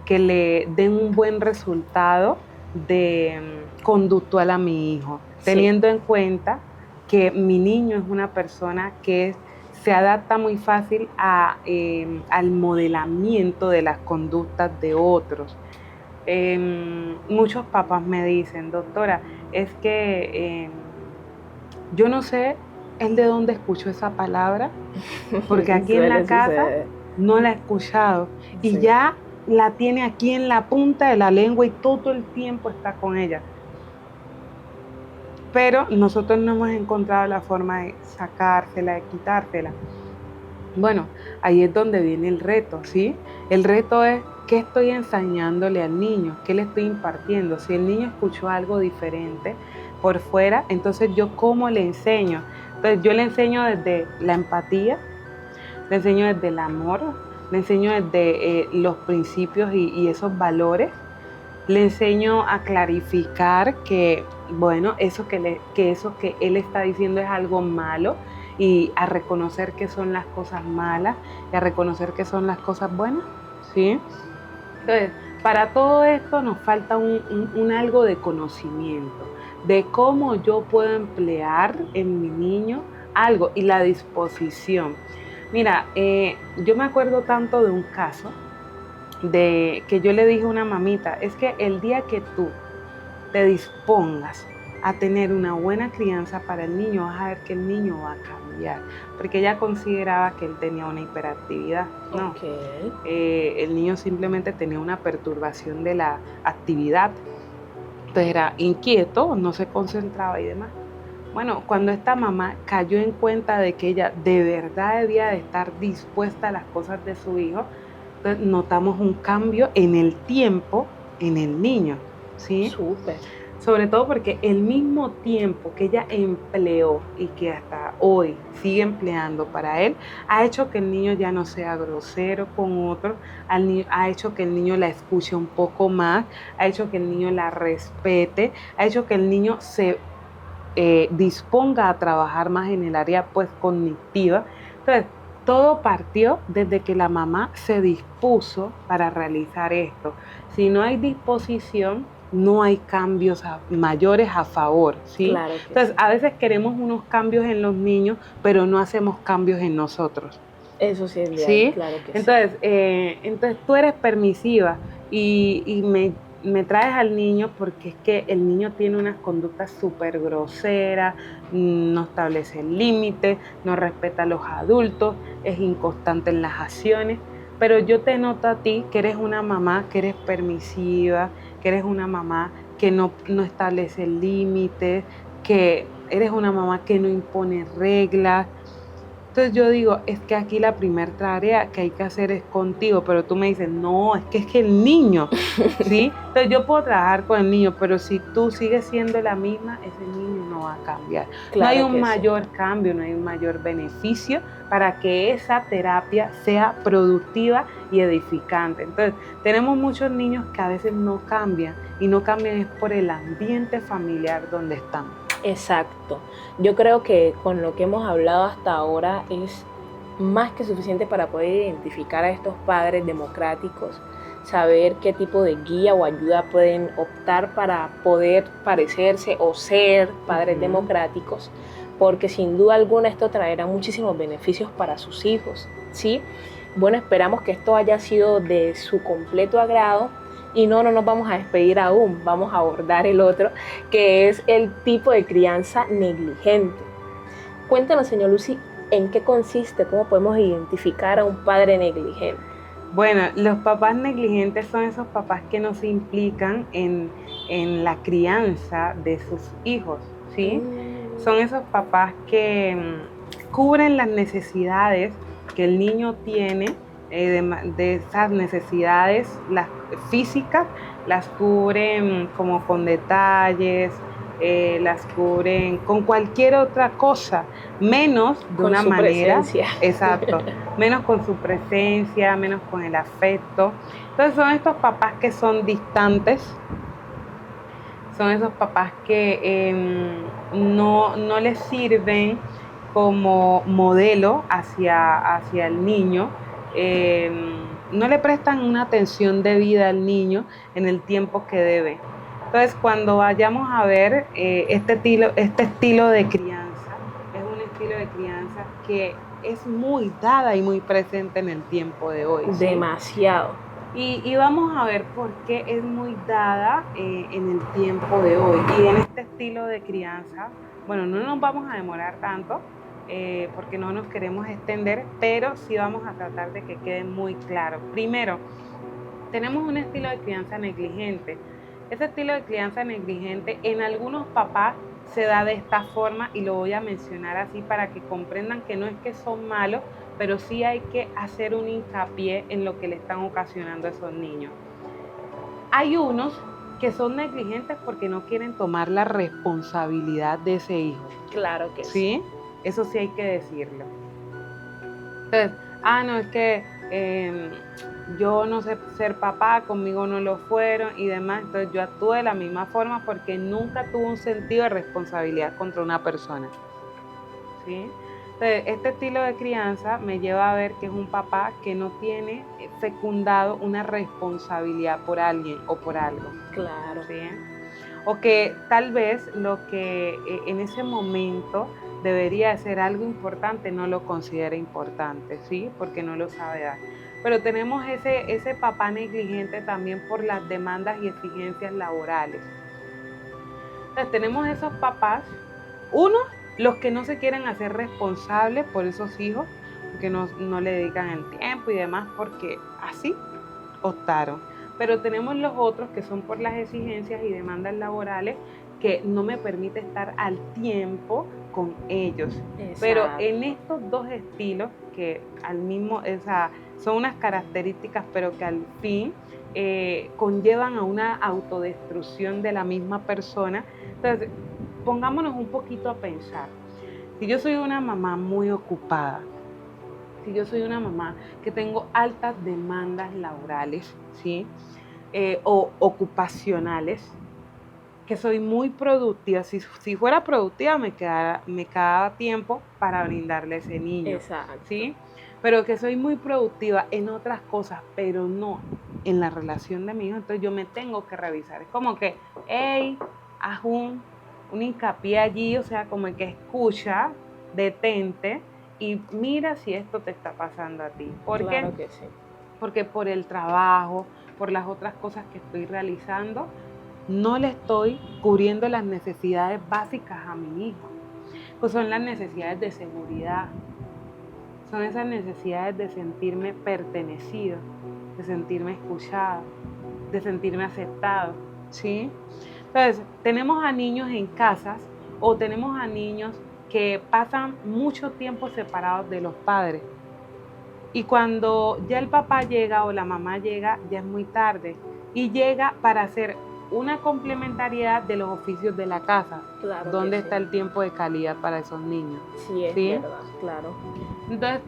[SPEAKER 2] que le den un buen resultado de conductual a mi hijo,
[SPEAKER 1] Sí.
[SPEAKER 2] teniendo en cuenta que mi niño es una persona que se adapta muy fácil al modelamiento de las conductas de otros. Muchos papás me dicen, doctora, es que yo no sé él de dónde escuchó esa palabra, porque aquí en la casa no la he escuchado y
[SPEAKER 1] Sí.
[SPEAKER 2] ya la tiene aquí en la punta de la lengua y todo el tiempo está con ella. Pero nosotros no hemos encontrado la forma de sacársela, de quitársela. Bueno, ahí es donde viene el reto, ¿sí? El reto es qué estoy enseñándole al niño, qué le estoy impartiendo. Si el niño escuchó algo diferente por fuera, entonces yo cómo le enseño. Entonces yo le enseño desde la empatía, le enseño desde el amor, le enseño desde los principios y esos valores. Le enseño a clarificar que, bueno, eso que él está diciendo es algo malo y a reconocer que son las cosas malas y a reconocer que son las cosas buenas, ¿sí? Entonces, para todo esto nos falta un algo de conocimiento, de cómo yo puedo emplear en mi niño algo y la disposición. Mira, yo me acuerdo tanto de un caso de que yo le dije a una mamita, es que el día que tú te dispongas a tener una buena crianza para el niño, vas a ver que el niño va a cambiar, porque ella consideraba que él tenía una hiperactividad, no,
[SPEAKER 1] Okay.
[SPEAKER 2] El niño simplemente tenía una perturbación de la actividad, entonces era inquieto, no se concentraba y demás. Bueno, cuando esta mamá cayó en cuenta de que ella de verdad debía de estar dispuesta a las cosas de su hijo, entonces notamos un cambio en el tiempo en el niño, ¿sí?
[SPEAKER 1] Súper.
[SPEAKER 2] Sobre todo porque el mismo tiempo que ella empleó y que hasta hoy sigue empleando para él, ha hecho que el niño ya no sea grosero con otro, ha hecho que el niño la escuche un poco más, ha hecho que el niño la respete, ha hecho que el niño se disponga a trabajar más en el área pues cognitiva. Entonces, todo partió desde que la mamá se dispuso para realizar esto. Si no hay disposición, no hay cambios mayores a favor, ¿sí?
[SPEAKER 1] Claro que
[SPEAKER 2] Entonces,
[SPEAKER 1] sí.
[SPEAKER 2] a veces queremos unos cambios en los niños, pero no hacemos cambios en nosotros,
[SPEAKER 1] Eso sí es real,
[SPEAKER 2] ¿sí?
[SPEAKER 1] claro que sí.
[SPEAKER 2] Entonces tú eres permisiva y me traes al niño porque es que el niño tiene unas conductas súper groseras, no establece límites, no respeta a los adultos, es inconstante en las acciones, pero yo te noto a ti que eres una mamá que eres permisiva, que eres una mamá que no establece límites, que eres una mamá que no impone reglas. Entonces yo digo, es que aquí la primera tarea que hay que hacer es contigo, pero tú me dices, no, es que el niño, ¿sí? Entonces yo puedo trabajar con el niño, pero si tú sigues siendo la misma, ese niño no va a cambiar. No hay
[SPEAKER 1] Claro
[SPEAKER 2] un
[SPEAKER 1] que sí.
[SPEAKER 2] mayor cambio, no hay un mayor beneficio para que esa terapia sea productiva y edificante. Entonces tenemos muchos niños que a veces no cambian y no cambian es por el ambiente familiar donde están.
[SPEAKER 1] Exacto. Yo creo que con lo que hemos hablado hasta ahora es más que suficiente para poder identificar a estos padres democráticos, saber qué tipo de guía o ayuda pueden optar para poder parecerse o ser padres democráticos, porque sin duda alguna esto traerá muchísimos beneficios para sus hijos, ¿sí? Bueno, esperamos que esto haya sido de su completo agrado. Y no nos vamos a despedir aún, vamos a abordar el otro, que es el tipo de crianza negligente. Cuéntanos, señor Lucy, ¿en qué consiste? ¿Cómo podemos identificar a un padre negligente?
[SPEAKER 2] Bueno, los papás negligentes son esos papás que no se implican en en la crianza de sus hijos, ¿sí?
[SPEAKER 1] Mm.
[SPEAKER 2] Son esos papás que cubren las necesidades que el niño tiene, de esas necesidades las físicas, las cubren como con detalles, las cubren con cualquier otra cosa, menos de
[SPEAKER 1] Con
[SPEAKER 2] una
[SPEAKER 1] su
[SPEAKER 2] manera,
[SPEAKER 1] presencia.
[SPEAKER 2] exacto, menos con su presencia, menos con el afecto. Entonces son estos papás que son distantes, son esos papás que no les sirven como modelo hacia el niño, no le prestan una atención debida al niño en el tiempo que debe. Entonces, cuando vayamos a ver este estilo de crianza, es un estilo de crianza que es muy dada y muy presente en el tiempo de hoy, ¿sí?
[SPEAKER 1] Demasiado.
[SPEAKER 2] Y vamos a ver por qué es muy dada en el tiempo de hoy. Y en este estilo de crianza, bueno, no nos vamos a demorar tanto porque no nos queremos extender, pero sí vamos a tratar de que quede muy claro. Primero, tenemos un estilo de crianza negligente. Ese estilo de crianza negligente en algunos papás se da de esta forma y lo voy a mencionar así para que comprendan que no es que son malos, pero sí hay que hacer un hincapié en lo que le están ocasionando a esos niños. Hay unos que son negligentes porque no quieren tomar la responsabilidad de ese hijo.
[SPEAKER 1] Claro que sí.
[SPEAKER 2] ¿Sí? Eso sí hay que decirlo. Entonces, no, es que yo no sé ser papá, conmigo no lo fueron y demás, entonces yo actúo de la misma forma porque nunca tuve un sentido de responsabilidad contra una persona, ¿sí? Entonces, este estilo de crianza me lleva a ver que es un papá que no tiene fecundado una responsabilidad por alguien o por algo.
[SPEAKER 1] Claro.
[SPEAKER 2] ¿Sí? O que tal vez lo que en ese momento debería ser algo importante no lo considera importante, ¿sí? Porque no lo sabe dar. Pero tenemos ese papá negligente también por las demandas y exigencias laborales. Entonces tenemos esos papás, unos, los que no se quieren hacer responsables por esos hijos, que no le dedican el tiempo y demás, porque así optaron. Pero tenemos los otros que son por las exigencias y demandas laborales que no me permite estar al tiempo con ellos.
[SPEAKER 1] Exacto.
[SPEAKER 2] Pero en estos dos estilos que son unas características, pero que al fin conllevan a una autodestrucción de la misma persona. Entonces, pongámonos un poquito a pensar. Si yo soy una mamá muy ocupada, si yo soy una mamá que tengo altas demandas laborales, ¿sí? O ocupacionales, que soy muy productiva, si fuera productiva me quedaba tiempo para brindarle a ese niño.
[SPEAKER 1] Exacto.
[SPEAKER 2] ¿Sí? Pero que soy muy productiva en otras cosas, pero no en la relación de mi hijo, entonces yo me tengo que revisar. Es como que, hey, haz un hincapié allí, o sea, como el que escucha, detente, y mira si esto te está pasando a ti. ¿Por qué?
[SPEAKER 1] Claro que sí.
[SPEAKER 2] Porque por el trabajo, por las otras cosas que estoy realizando, no le estoy cubriendo las necesidades básicas a mi hijo. Pues son las necesidades de seguridad, son esas necesidades de sentirme pertenecido, de sentirme escuchado, de sentirme aceptado, ¿sí? Entonces, tenemos a niños en casas o tenemos a niños que pasan mucho tiempo separados de los padres. Y cuando ya el papá llega o la mamá llega, ya es muy tarde. Y llega para hacer una complementariedad de los oficios de la casa.
[SPEAKER 1] Claro.
[SPEAKER 2] ¿Dónde está el tiempo de calidad para esos niños?
[SPEAKER 1] Sí, es verdad, claro.
[SPEAKER 2] Entonces,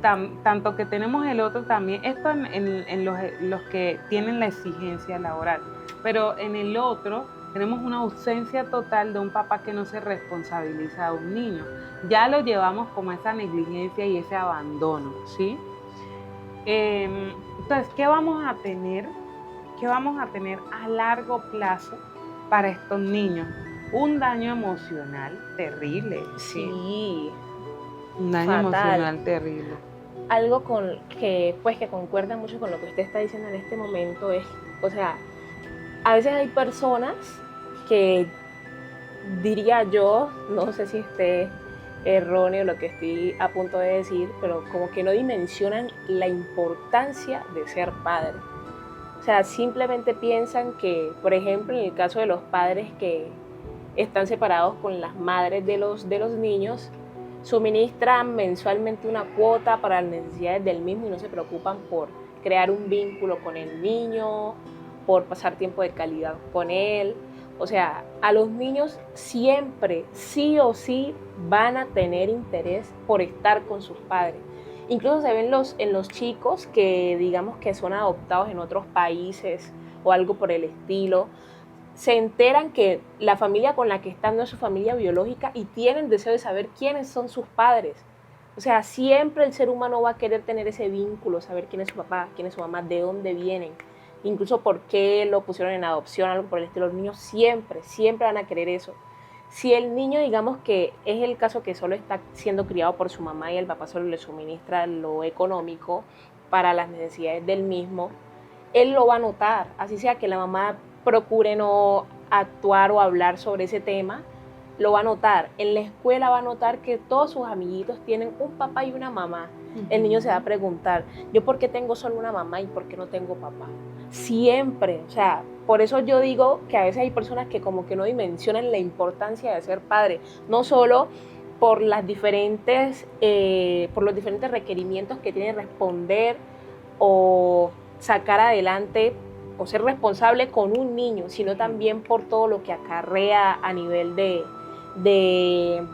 [SPEAKER 2] tanto que tenemos el otro también, esto en los que tienen la exigencia laboral, pero en el otro tenemos una ausencia total de un papá que no se responsabiliza de un niño. Ya lo llevamos como esa negligencia y ese abandono, ¿sí? Entonces, ¿qué vamos a tener? ¿Qué vamos a tener a largo plazo para estos niños? Un daño emocional terrible.
[SPEAKER 1] Sí.
[SPEAKER 2] Un daño
[SPEAKER 1] fatal.
[SPEAKER 2] Emocional terrible.
[SPEAKER 1] Algo que concuerda mucho con lo que usted está diciendo en este momento es, o sea, a veces hay personas que, diría yo, no sé si esté erróneo lo que estoy a punto de decir, pero como que no dimensionan la importancia de ser padre. O sea, simplemente piensan que, por ejemplo, en el caso de los padres que están separados con las madres de los niños, suministran mensualmente una cuota para las necesidades del mismo y no se preocupan por crear un vínculo con el niño, por pasar tiempo de calidad con él. O sea, a los niños siempre, sí o sí, van a tener interés por estar con sus padres. Incluso se ven en los chicos que digamos que son adoptados en otros países o algo por el estilo, se enteran que la familia con la que están no es su familia biológica y tienen deseo de saber quiénes son sus padres. O sea, siempre el ser humano va a querer tener ese vínculo, saber quién es su papá, quién es su mamá, de dónde vienen, incluso por qué lo pusieron en adopción, algo por el estilo. Los niños siempre, siempre van a querer eso. Si el niño, digamos que es el caso que solo está siendo criado por su mamá y el papá solo le suministra lo económico para las necesidades del mismo, él lo va a notar, así sea que la mamá procure no actuar o hablar sobre ese tema, lo va a notar. En la escuela va a notar que todos sus amiguitos tienen un papá y una mamá. El niño se va a preguntar, ¿yo por qué tengo solo una mamá y por qué no tengo papá? Siempre, o sea, por eso yo digo que a veces hay personas que como que no dimensionan la importancia de ser padre, no solo por los diferentes requerimientos que tiene responder o sacar adelante o ser responsable con un niño, sino también por todo lo que acarrea a nivel de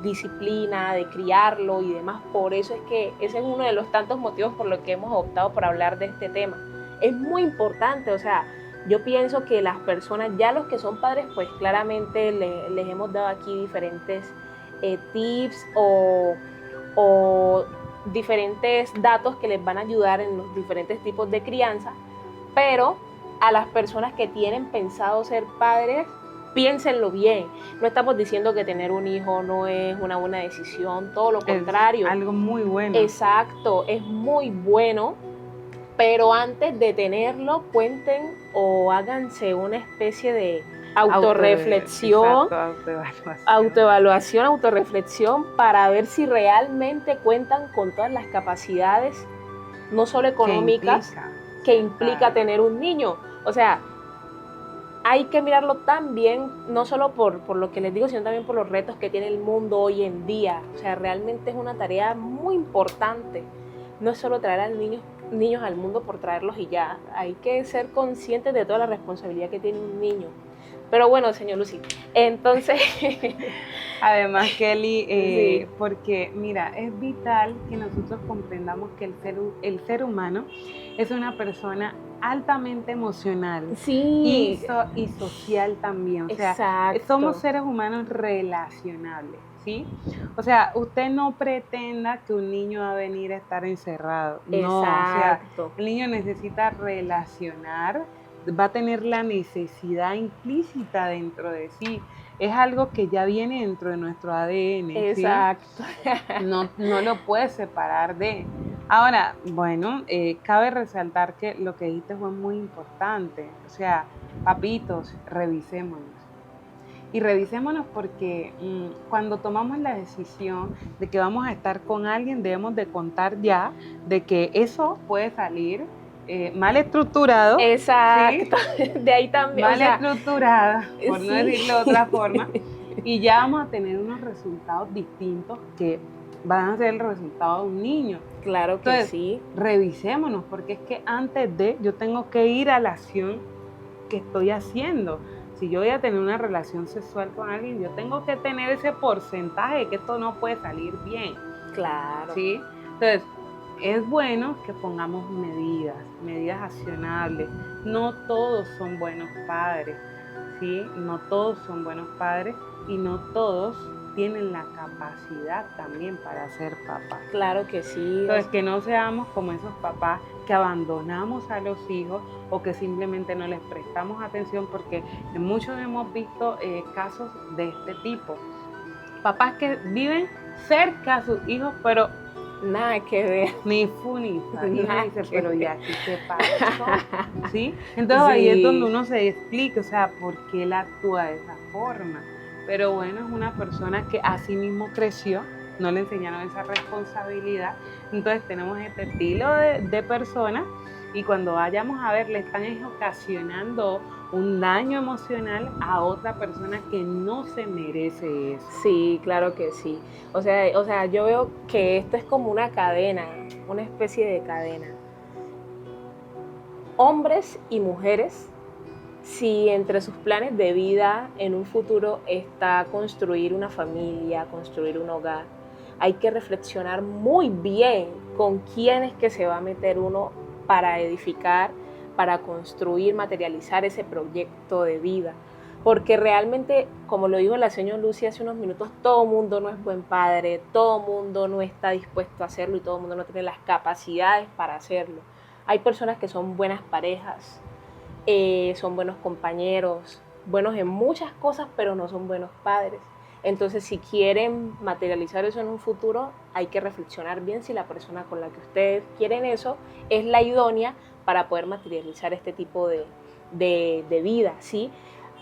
[SPEAKER 1] disciplina, de criarlo y demás. Por eso es que ese es uno de los tantos motivos por los que hemos optado por hablar de este tema. Es muy importante, o sea, yo pienso que las personas, ya los que son padres, pues claramente les hemos dado aquí diferentes tips o diferentes datos que les van a ayudar en los diferentes tipos de crianza, pero a las personas que tienen pensado ser padres, piénsenlo bien. No estamos diciendo que tener un hijo no es una buena decisión, todo lo contrario.
[SPEAKER 2] Es algo muy bueno.
[SPEAKER 1] Exacto, es muy bueno, pero antes de tenerlo, cuenten o háganse una especie de autorreflexión, autorreflexión para ver si realmente cuentan con todas las capacidades, no solo económicas, que implica tener un niño. O sea, hay que mirarlo también, no solo por lo que les digo, sino también por los retos que tiene el mundo hoy en día. O sea, realmente es una tarea muy importante. No es solo traer a niños al mundo por traerlos y ya. Hay que ser conscientes de toda la responsabilidad que tiene un niño. Pero bueno, señor Lucy, entonces...
[SPEAKER 2] Además, Kelly,
[SPEAKER 1] sí.
[SPEAKER 2] porque mira, es vital que nosotros comprendamos que el ser humano es una persona altamente emocional,
[SPEAKER 1] sí,
[SPEAKER 2] y social también. O sea,
[SPEAKER 1] exacto,
[SPEAKER 2] somos seres humanos relacionables, ¿sí? O sea, usted no pretenda que un niño va a venir a estar encerrado. No,
[SPEAKER 1] exacto.
[SPEAKER 2] O sea, el niño necesita relacionar, va a tener la necesidad implícita dentro de sí. Es algo que ya viene dentro de nuestro ADN.
[SPEAKER 1] Exacto.
[SPEAKER 2] ¿Sí? No lo puedes separar de. Ahora, bueno, cabe resaltar que lo que dijiste fue muy importante. O sea, papitos, revisémonos. Y revisémonos porque cuando tomamos la decisión de que vamos a estar con alguien, debemos de contar ya de que eso puede salir mal estructurado.
[SPEAKER 1] Exacto, ¿sí? De ahí también.
[SPEAKER 2] Mal estructurada, por no decirlo de otra forma, y ya vamos a tener unos resultados distintos que van a ser el resultado de un niño.
[SPEAKER 1] Claro que
[SPEAKER 2] entonces,
[SPEAKER 1] sí.
[SPEAKER 2] Revisémonos, porque es que antes de, yo tengo que ir a la acción que estoy haciendo. Si yo voy a tener una relación sexual con alguien, yo tengo que tener ese porcentaje de que esto no puede salir bien.
[SPEAKER 1] Claro.
[SPEAKER 2] ¿Sí? Entonces, es bueno que pongamos medidas accionables. No todos son buenos padres, ¿sí? No todos son buenos padres y no todos tienen la capacidad también para ser papás.
[SPEAKER 1] Claro que sí.
[SPEAKER 2] Entonces, que no seamos como esos papás que abandonamos a los hijos o que simplemente no les prestamos atención, porque en muchos hemos visto casos de este tipo. Papás que viven cerca a sus hijos, pero
[SPEAKER 1] nada que ver.
[SPEAKER 2] Ni fu ni fa. Y uno dice, pero ya aquí qué pasó, ¿sí? Entonces ahí es donde uno se explica, o sea, por qué él actúa de esa forma. Pero bueno, es una persona que así mismo creció, no le enseñaron esa responsabilidad. Entonces tenemos este estilo de personas y cuando vayamos a ver, le están ocasionando un daño emocional a otra persona que no se merece eso.
[SPEAKER 1] Sí, claro que sí. O sea, yo veo que esto es como una cadena, una especie de cadena. Hombres y mujeres, si entre sus planes de vida en un futuro está construir una familia, construir un hogar, hay que reflexionar muy bien con quién es que se va a meter uno para edificar, para construir, materializar ese proyecto de vida. Porque realmente, como lo dijo la señora Lucy hace unos minutos, todo mundo no es buen padre, todo mundo no está dispuesto a hacerlo y todo mundo no tiene las capacidades para hacerlo. Hay personas que son buenas parejas, son buenos compañeros, buenos en muchas cosas, pero no son buenos padres. Entonces, si quieren materializar eso en un futuro, hay que reflexionar bien si la persona con la que ustedes quieren eso es la idónea para poder materializar este tipo de vida, ¿sí?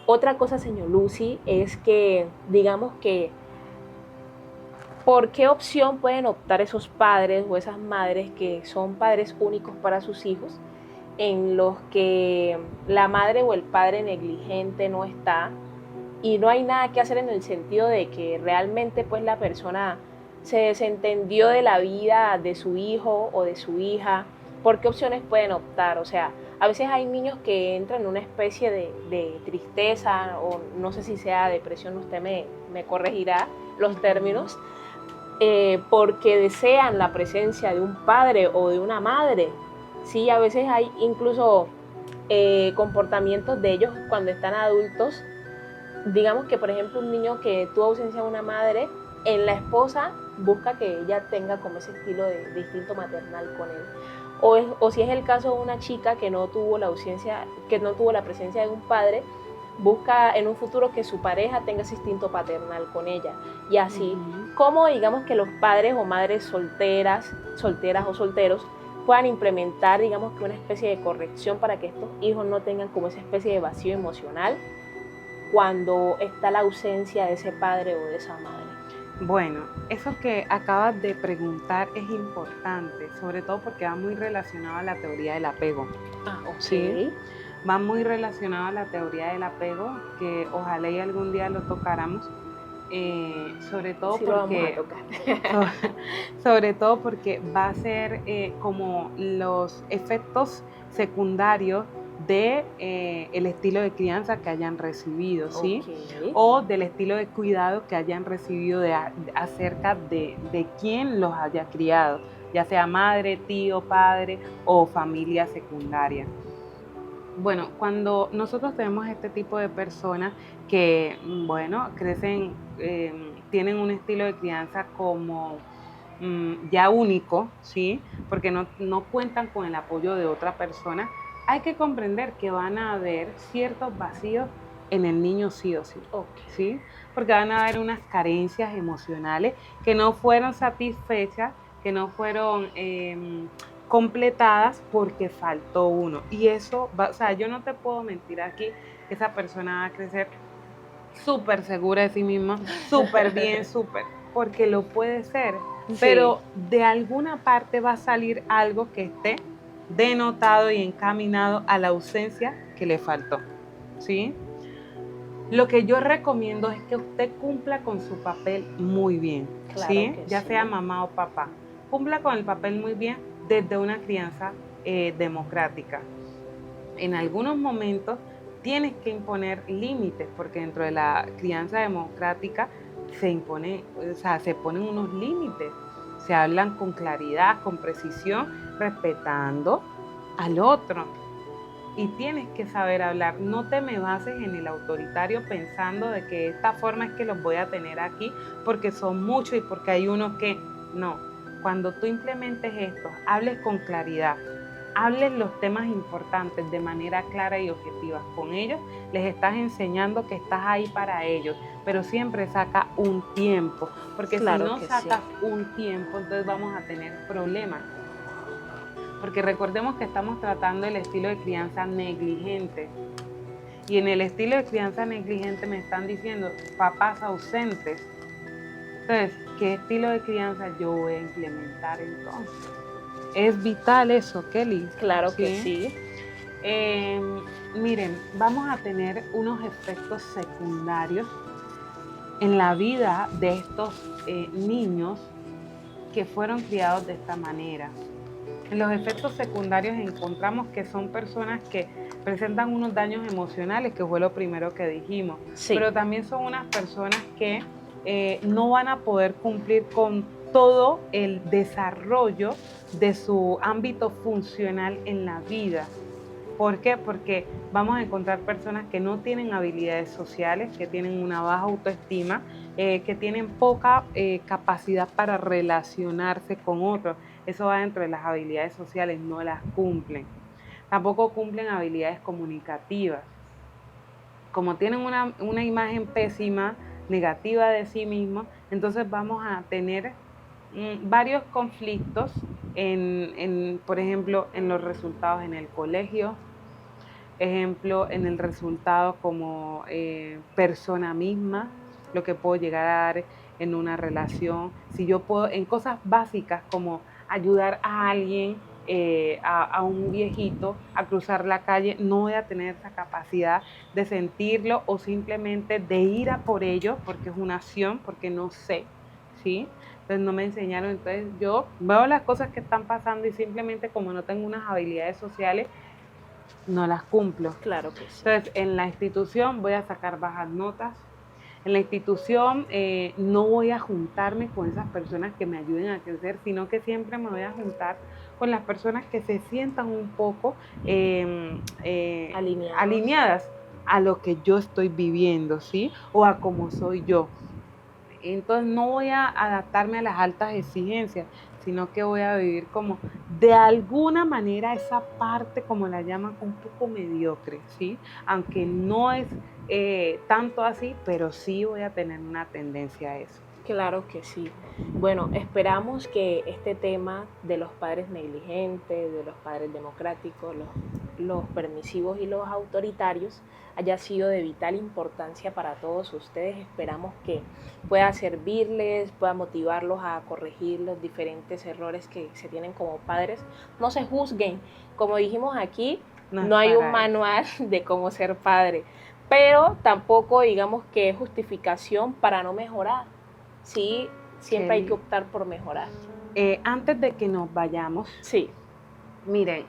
[SPEAKER 1] Otra cosa, señor Lucy, es que, digamos que, ¿por qué opción pueden optar esos padres o esas madres que son padres únicos para sus hijos, en los que la madre o el padre negligente no está y no hay nada que hacer en el sentido de que realmente pues la persona se desentendió de la vida de su hijo o de su hija? ¿Por qué opciones pueden optar? O sea, a veces hay niños que entran en una especie de tristeza, o no sé si sea depresión, usted me corregirá los términos, porque desean la presencia de un padre o de una madre. Sí, a veces hay incluso comportamientos de ellos cuando están adultos. Digamos que, por ejemplo, un niño que tuvo ausencia de una madre, en la esposa busca que ella tenga como ese estilo de instinto maternal con él. O si es el caso de una chica que no tuvo la ausencia, que no tuvo la presencia de un padre, busca en un futuro que su pareja tenga ese instinto paternal con ella. Y así, como digamos que los padres o madres solteras o solteros puedan implementar, digamos que una especie de corrección para que estos hijos no tengan como esa especie de vacío emocional cuando está la ausencia de ese padre o de esa madre.
[SPEAKER 2] Bueno, eso que acabas de preguntar es importante, sobre todo porque va muy relacionado a la teoría del apego.
[SPEAKER 1] Ok.
[SPEAKER 2] ¿Sí? Va muy relacionado a la teoría del apego, que ojalá y algún día lo tocáramos, sobre todo
[SPEAKER 1] Sí,
[SPEAKER 2] porque
[SPEAKER 1] lo vamos a tocar.
[SPEAKER 2] sobre todo porque va a ser como los efectos secundarios de el estilo de crianza que hayan recibido, ¿sí?
[SPEAKER 1] Okay.
[SPEAKER 2] O del estilo de cuidado que hayan recibido acerca de quién los haya criado, ya sea madre, tío, padre o familia secundaria. Bueno, cuando nosotros tenemos este tipo de personas que, bueno, crecen, tienen un estilo de crianza como ya único, ¿sí? Porque no cuentan con el apoyo de otra persona, hay que comprender que van a haber ciertos vacíos en el niño sí o sí,
[SPEAKER 1] Okay.
[SPEAKER 2] ¿sí? Porque van a haber unas carencias emocionales que no fueron satisfechas, que no fueron completadas porque faltó uno. Y eso, o sea, yo no te puedo mentir aquí que esa persona va a crecer súper segura de sí misma, súper bien, súper, porque lo puede ser, pero de alguna parte va a salir algo que esté denotado y encaminado a la ausencia que le faltó, ¿sí? Lo que yo recomiendo es que usted cumpla con su papel muy bien,
[SPEAKER 1] Claro,
[SPEAKER 2] ¿sí?
[SPEAKER 1] que
[SPEAKER 2] Ya
[SPEAKER 1] sí.
[SPEAKER 2] sea mamá o papá, cumpla con el papel muy bien desde una crianza democrática. En algunos momentos tienes que imponer límites, porque dentro de la crianza democrática se ponen unos límites, se hablan con claridad, con precisión, respetando al otro. Y tienes que saber hablar, no te me bases en el autoritario pensando de que esta forma es que los voy a tener aquí porque son muchos y porque hay uno que no. Cuando tú implementes esto, hables con claridad, hables los temas importantes de manera clara y objetiva. Con ellos les estás enseñando que estás ahí para ellos, pero siempre saca un tiempo, porque
[SPEAKER 1] Claro
[SPEAKER 2] si no
[SPEAKER 1] que
[SPEAKER 2] sacas
[SPEAKER 1] sí.
[SPEAKER 2] un tiempo, entonces vamos a tener problemas. Porque recordemos que estamos tratando el estilo de crianza negligente. Y en el estilo de crianza negligente me están diciendo papás ausentes. Entonces, ¿qué estilo de crianza yo voy a implementar entonces? Es vital eso, Kelly.
[SPEAKER 1] Claro que sí.
[SPEAKER 2] Eh, Miren, vamos a tener unos efectos secundarios en la vida de estos niños que fueron criados de esta manera. En los efectos secundarios encontramos que son personas que presentan unos daños emocionales, que fue lo primero que dijimos,
[SPEAKER 1] Sí.
[SPEAKER 2] pero también son unas personas que no van a poder cumplir con todo el desarrollo de su ámbito funcional en la vida. ¿Por qué? Porque vamos a encontrar personas que no tienen habilidades sociales, que tienen una baja autoestima, que tienen poca capacidad para relacionarse con otros. Eso va dentro de las habilidades sociales, no las cumplen. Tampoco cumplen habilidades comunicativas. Como tienen una imagen pésima, negativa de sí mismos, entonces vamos a tener varios conflictos, por ejemplo, en los resultados en el colegio, ejemplo, en el resultado como persona misma, lo que puedo llegar a dar en una relación, si yo puedo, en cosas básicas como ayudar a alguien, a un viejito a cruzar la calle, no voy a tener esa capacidad de sentirlo o simplemente de ir a por ello, porque es una acción, porque no sé, ¿sí? Entonces no me enseñaron, entonces yo veo las cosas que están pasando y simplemente como no tengo unas habilidades sociales, no las cumplo.
[SPEAKER 1] Claro que sí.
[SPEAKER 2] Entonces, en la institución voy a sacar bajas notas. En la institución no voy a juntarme con esas personas que me ayuden a crecer, sino que siempre me voy a juntar con las personas que se sientan un poco alineadas a lo que yo estoy viviendo, ¿sí? O a cómo soy yo. Entonces no voy a adaptarme a las altas exigencias, sino que voy a vivir como de alguna manera esa parte, como la llaman, un poco mediocre, ¿sí? Aunque no es tanto así, pero sí voy a tener una tendencia a eso.
[SPEAKER 1] Claro que sí. Bueno, esperamos que este tema de los padres negligentes, de los padres democráticos, los permisivos y los autoritarios haya sido de vital importancia para todos ustedes. Esperamos que pueda servirles, pueda motivarlos a corregir los diferentes errores que se tienen como padres. No se juzguen. Como dijimos aquí, no hay un manual de cómo ser padre, pero tampoco digamos que es justificación para no mejorar. Sí, siempre hay que optar por mejorar.
[SPEAKER 2] Antes de que nos vayamos,
[SPEAKER 1] sí.
[SPEAKER 2] Miren,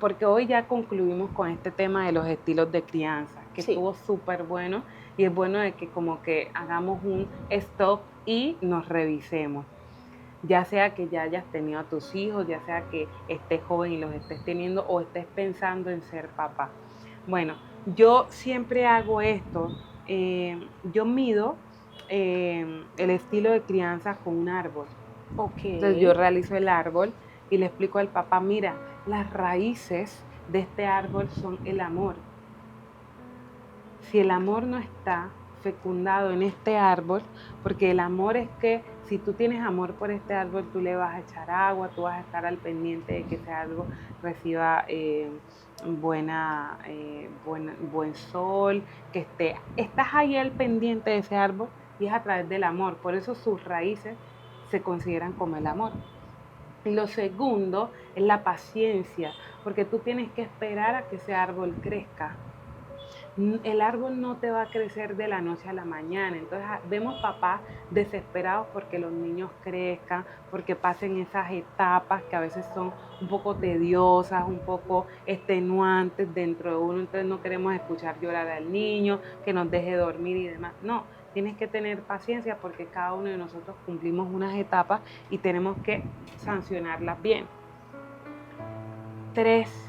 [SPEAKER 2] porque hoy ya concluimos con este tema de los estilos de crianza, que
[SPEAKER 1] sí.
[SPEAKER 2] estuvo súper bueno y es bueno de que como que hagamos un stop y nos revisemos. Ya sea que ya hayas tenido a tus hijos, ya sea que estés joven y los estés teniendo o estés pensando en ser papá. Bueno, yo siempre hago esto, yo mido el estilo de crianza con un árbol.
[SPEAKER 1] Okay.
[SPEAKER 2] Entonces yo realizo el árbol y le explico al papá, mira, las raíces de este árbol son el amor. Si el amor no está fecundado en este árbol, porque el amor es que si tú tienes amor por este árbol, tú le vas a echar agua, tú vas a estar al pendiente de que ese árbol reciba buen sol, que estás ahí al pendiente de ese árbol y es a través del amor. Por eso sus raíces se consideran como el amor. Y lo segundo es la paciencia, porque tú tienes que esperar a que ese árbol crezca. El árbol no te va a crecer de la noche a la mañana. Entonces vemos papás desesperados porque los niños crezcan, porque pasen esas etapas que a veces son un poco tediosas, un poco extenuantes dentro de uno. Entonces no queremos escuchar llorar al niño, que nos deje dormir y demás. No, tienes que tener paciencia porque cada uno de nosotros cumplimos unas etapas y tenemos que sancionarlas bien. 3.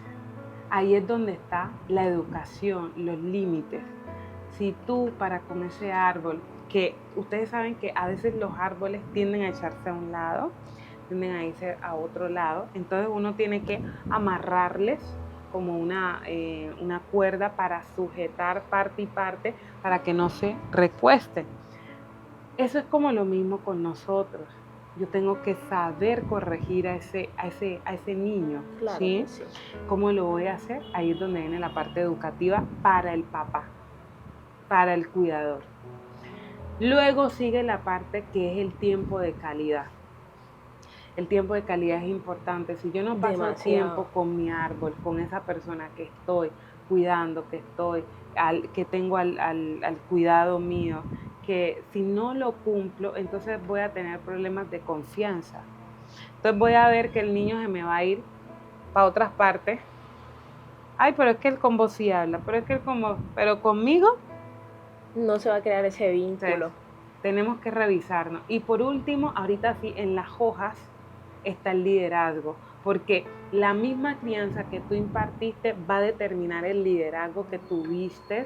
[SPEAKER 2] Ahí es donde está la educación, los límites. Si tú para con ese árbol, que ustedes saben que a veces los árboles tienden a echarse a un lado, tienden a irse a otro lado, entonces uno tiene que amarrarles como una cuerda para sujetar parte y parte para que no se recuesten. Eso es como lo mismo con nosotros. Yo tengo que saber corregir a ese niño,
[SPEAKER 1] claro,
[SPEAKER 2] ¿sí?
[SPEAKER 1] Sí.
[SPEAKER 2] ¿Cómo lo voy a hacer? Ahí es donde viene la parte educativa para el papá, para el cuidador. Luego sigue la parte que es el tiempo de calidad. El tiempo de calidad es importante. Si yo no paso
[SPEAKER 1] Demasiado.
[SPEAKER 2] tiempo con mi árbol, con esa persona que estoy cuidando, que tengo al cuidado mío, que si no lo cumplo, entonces voy a tener problemas de confianza. Entonces voy a ver que el niño se me va a ir para otras partes. Ay, pero es que él con vos sí habla, pero conmigo
[SPEAKER 1] No se va a crear ese vínculo.
[SPEAKER 2] entonces, tenemos que revisarnos. Y por último, ahorita sí, en las hojas está el liderazgo, porque la misma crianza que tú impartiste va a determinar el liderazgo que tuviste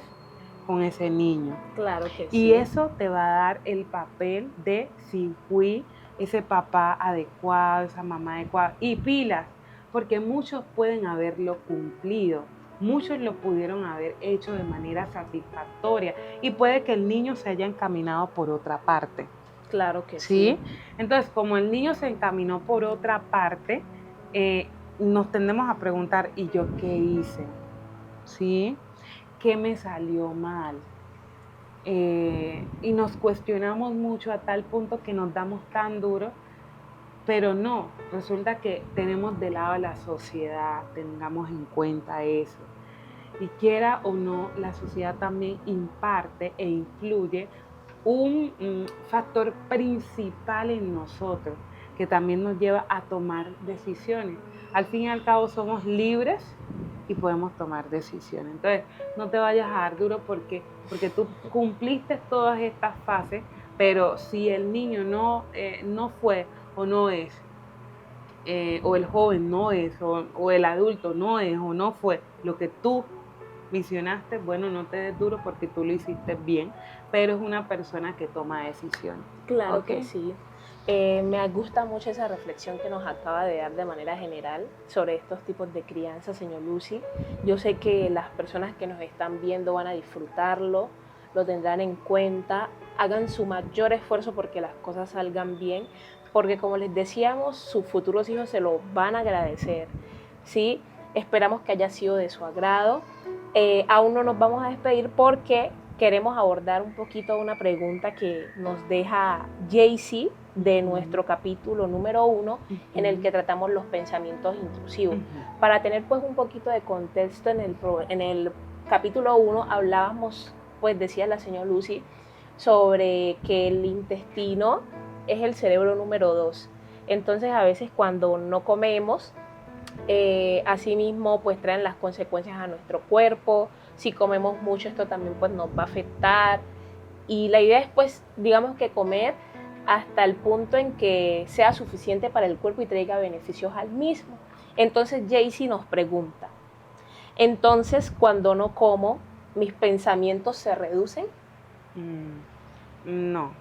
[SPEAKER 2] con ese niño.
[SPEAKER 1] Claro que sí.
[SPEAKER 2] Y eso te va a dar el papel de si fui ese papá adecuado, esa mamá adecuada. Y pilas, porque muchos pueden haberlo cumplido, muchos lo pudieron haber hecho de manera satisfactoria y puede que el niño se haya encaminado por otra parte.
[SPEAKER 1] Claro que
[SPEAKER 2] ¿Sí? Entonces, como el niño se encaminó por otra parte, nos tendemos a preguntar, ¿y yo qué hice? ¿Sí? ¿Qué me salió mal? Y nos cuestionamos mucho a tal punto que nos damos tan duro, pero no, resulta que tenemos de lado a la sociedad, tengamos en cuenta eso. Y quiera o no, la sociedad también imparte e influye un factor principal en nosotros, que también nos lleva a tomar decisiones. Al fin y al cabo somos libres y podemos tomar decisiones. Entonces, no te vayas a dar duro porque tú cumpliste todas estas fases, pero si el niño no fue o no es, o el joven no es, o el adulto no es o no fue lo que tú visionaste, bueno, no te des duro porque tú lo hiciste bien, pero es una persona que toma decisiones.
[SPEAKER 1] Claro
[SPEAKER 2] ¿Okay?
[SPEAKER 1] que sí. Me gusta mucho esa reflexión que nos acaba de dar de manera general sobre estos tipos de crianza, señor Lucy. Yo sé que las personas que nos están viendo van a disfrutarlo, lo tendrán en cuenta, hagan su mayor esfuerzo porque las cosas salgan bien, porque como les decíamos, sus futuros hijos se lo van a agradecer, ¿sí? Esperamos que haya sido de su agrado. Aún no nos vamos a despedir porque queremos abordar un poquito una pregunta que nos deja Jaycee de nuestro capítulo número 1, en el que tratamos los pensamientos intrusivos. Para tener pues un poquito de contexto, en el capítulo 1 hablábamos, pues decía la señora Lucy, sobre que el intestino es el cerebro número 2. Entonces a veces cuando no comemos, asimismo pues traen las consecuencias a nuestro cuerpo. Si comemos mucho, esto también pues nos va a afectar, y la idea es pues digamos que comer hasta el punto en que sea suficiente para el cuerpo y traiga beneficios al mismo. Entonces Jaycee nos pregunta, entonces cuando no como, ¿mis pensamientos se reducen?
[SPEAKER 2] No.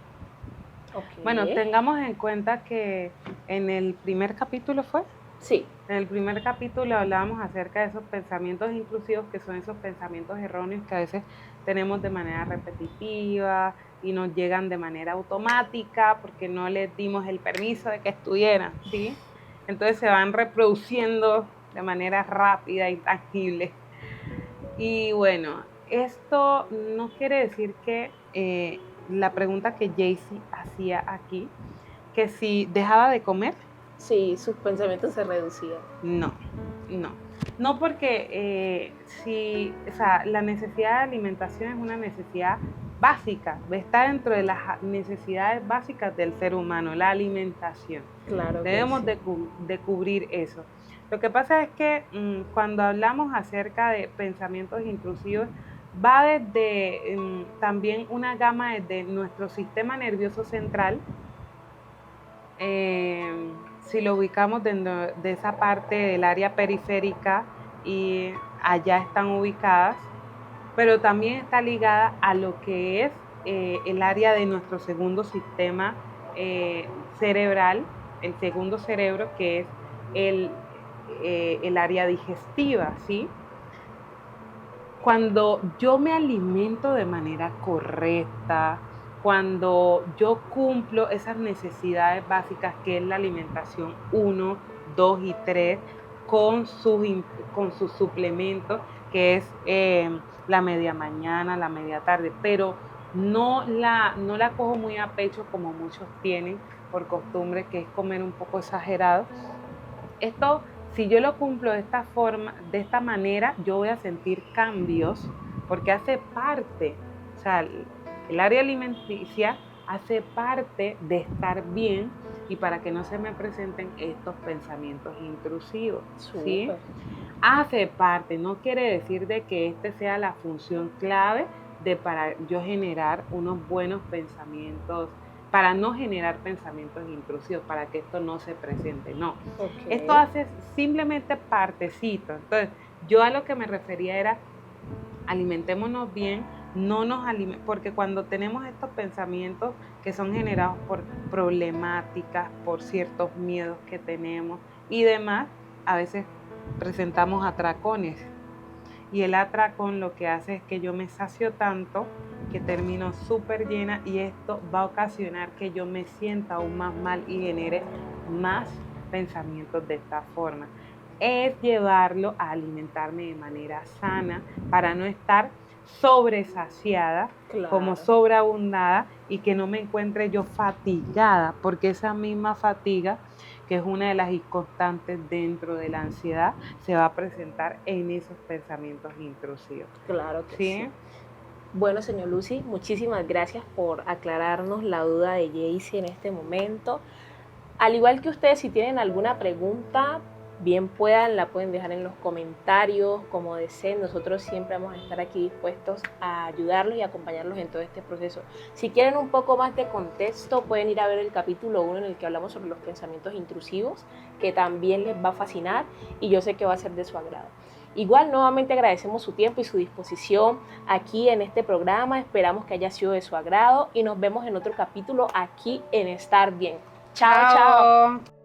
[SPEAKER 1] Okay.
[SPEAKER 2] Bueno, tengamos en cuenta que en el primer capítulo ¿fue?
[SPEAKER 1] Sí.
[SPEAKER 2] En el primer capítulo hablábamos acerca de esos pensamientos intrusivos, que son esos pensamientos erróneos que a veces tenemos de manera repetitiva y nos llegan de manera automática porque no les dimos el permiso de que estuvieran, ¿sí? Entonces se van reproduciendo de manera rápida y tangible. Y bueno, esto no quiere decir que la pregunta que Jaycee hacía aquí, que si dejaba de comer,
[SPEAKER 1] sí, sus pensamientos se reducían.
[SPEAKER 2] No porque la necesidad de alimentación es una necesidad básica, está dentro de las necesidades básicas del ser humano, la alimentación.
[SPEAKER 1] Claro.
[SPEAKER 2] Debemos
[SPEAKER 1] sí.
[SPEAKER 2] de cubrir eso. Lo que pasa es que cuando hablamos acerca de pensamientos intrusivos, va desde también una gama desde nuestro sistema nervioso central. Si lo ubicamos dentro de esa parte del área periférica y allá están ubicadas, pero también está ligada a lo que es el área de nuestro segundo sistema cerebral, el segundo cerebro, que es el área digestiva, ¿sí? Cuando yo me alimento de manera correcta, cuando yo cumplo esas necesidades básicas que es la alimentación 1, 2 y 3 con sus suplementos, que es la media mañana, la media tarde, pero no la cojo muy a pecho como muchos tienen por costumbre, que es comer un poco exagerado. Esto, si yo lo cumplo de esta forma, de esta manera, yo voy a sentir cambios porque hace parte, o sea, el área alimenticia hace parte de estar bien y para que no se me presenten estos pensamientos intrusivos, ¿sí?
[SPEAKER 1] Súper.
[SPEAKER 2] Hace parte, no quiere decir de que este sea la función clave de para yo generar unos buenos pensamientos, para no generar pensamientos intrusivos, para que esto no se presente, no.
[SPEAKER 1] Ok.
[SPEAKER 2] Esto hace simplemente partecito. Entonces, yo a lo que me refería era alimentémonos bien, porque cuando tenemos estos pensamientos que son generados por problemáticas, por ciertos miedos que tenemos y demás, a veces presentamos atracones. Y el atracón lo que hace es que yo me sacio tanto que termino súper llena y esto va a ocasionar que yo me sienta aún más mal y genere más pensamientos de esta forma. Es llevarlo a alimentarme de manera sana para no estar sobresaciada,
[SPEAKER 1] Claro.
[SPEAKER 2] como sobreabundada y que no me encuentre yo fatigada, porque esa misma fatiga, que es una de las constantes dentro de la ansiedad, se va a presentar en esos pensamientos intrusivos.
[SPEAKER 1] Claro que
[SPEAKER 2] ¿Sí?
[SPEAKER 1] sí. Bueno, señor Lucy, muchísimas gracias por aclararnos la duda de Jaycee en este momento. Al igual que ustedes, si tienen alguna pregunta, bien la pueden dejar en los comentarios, como deseen. Nosotros siempre vamos a estar aquí dispuestos a ayudarlos y acompañarlos en todo este proceso. Si quieren un poco más de contexto, pueden ir a ver el capítulo 1 en el que hablamos sobre los pensamientos intrusivos, que también les va a fascinar y yo sé que va a ser de su agrado. Igual, nuevamente agradecemos su tiempo y su disposición aquí en este programa. Esperamos que haya sido de su agrado y nos vemos en otro capítulo aquí en Estar Bien. Chao, chao.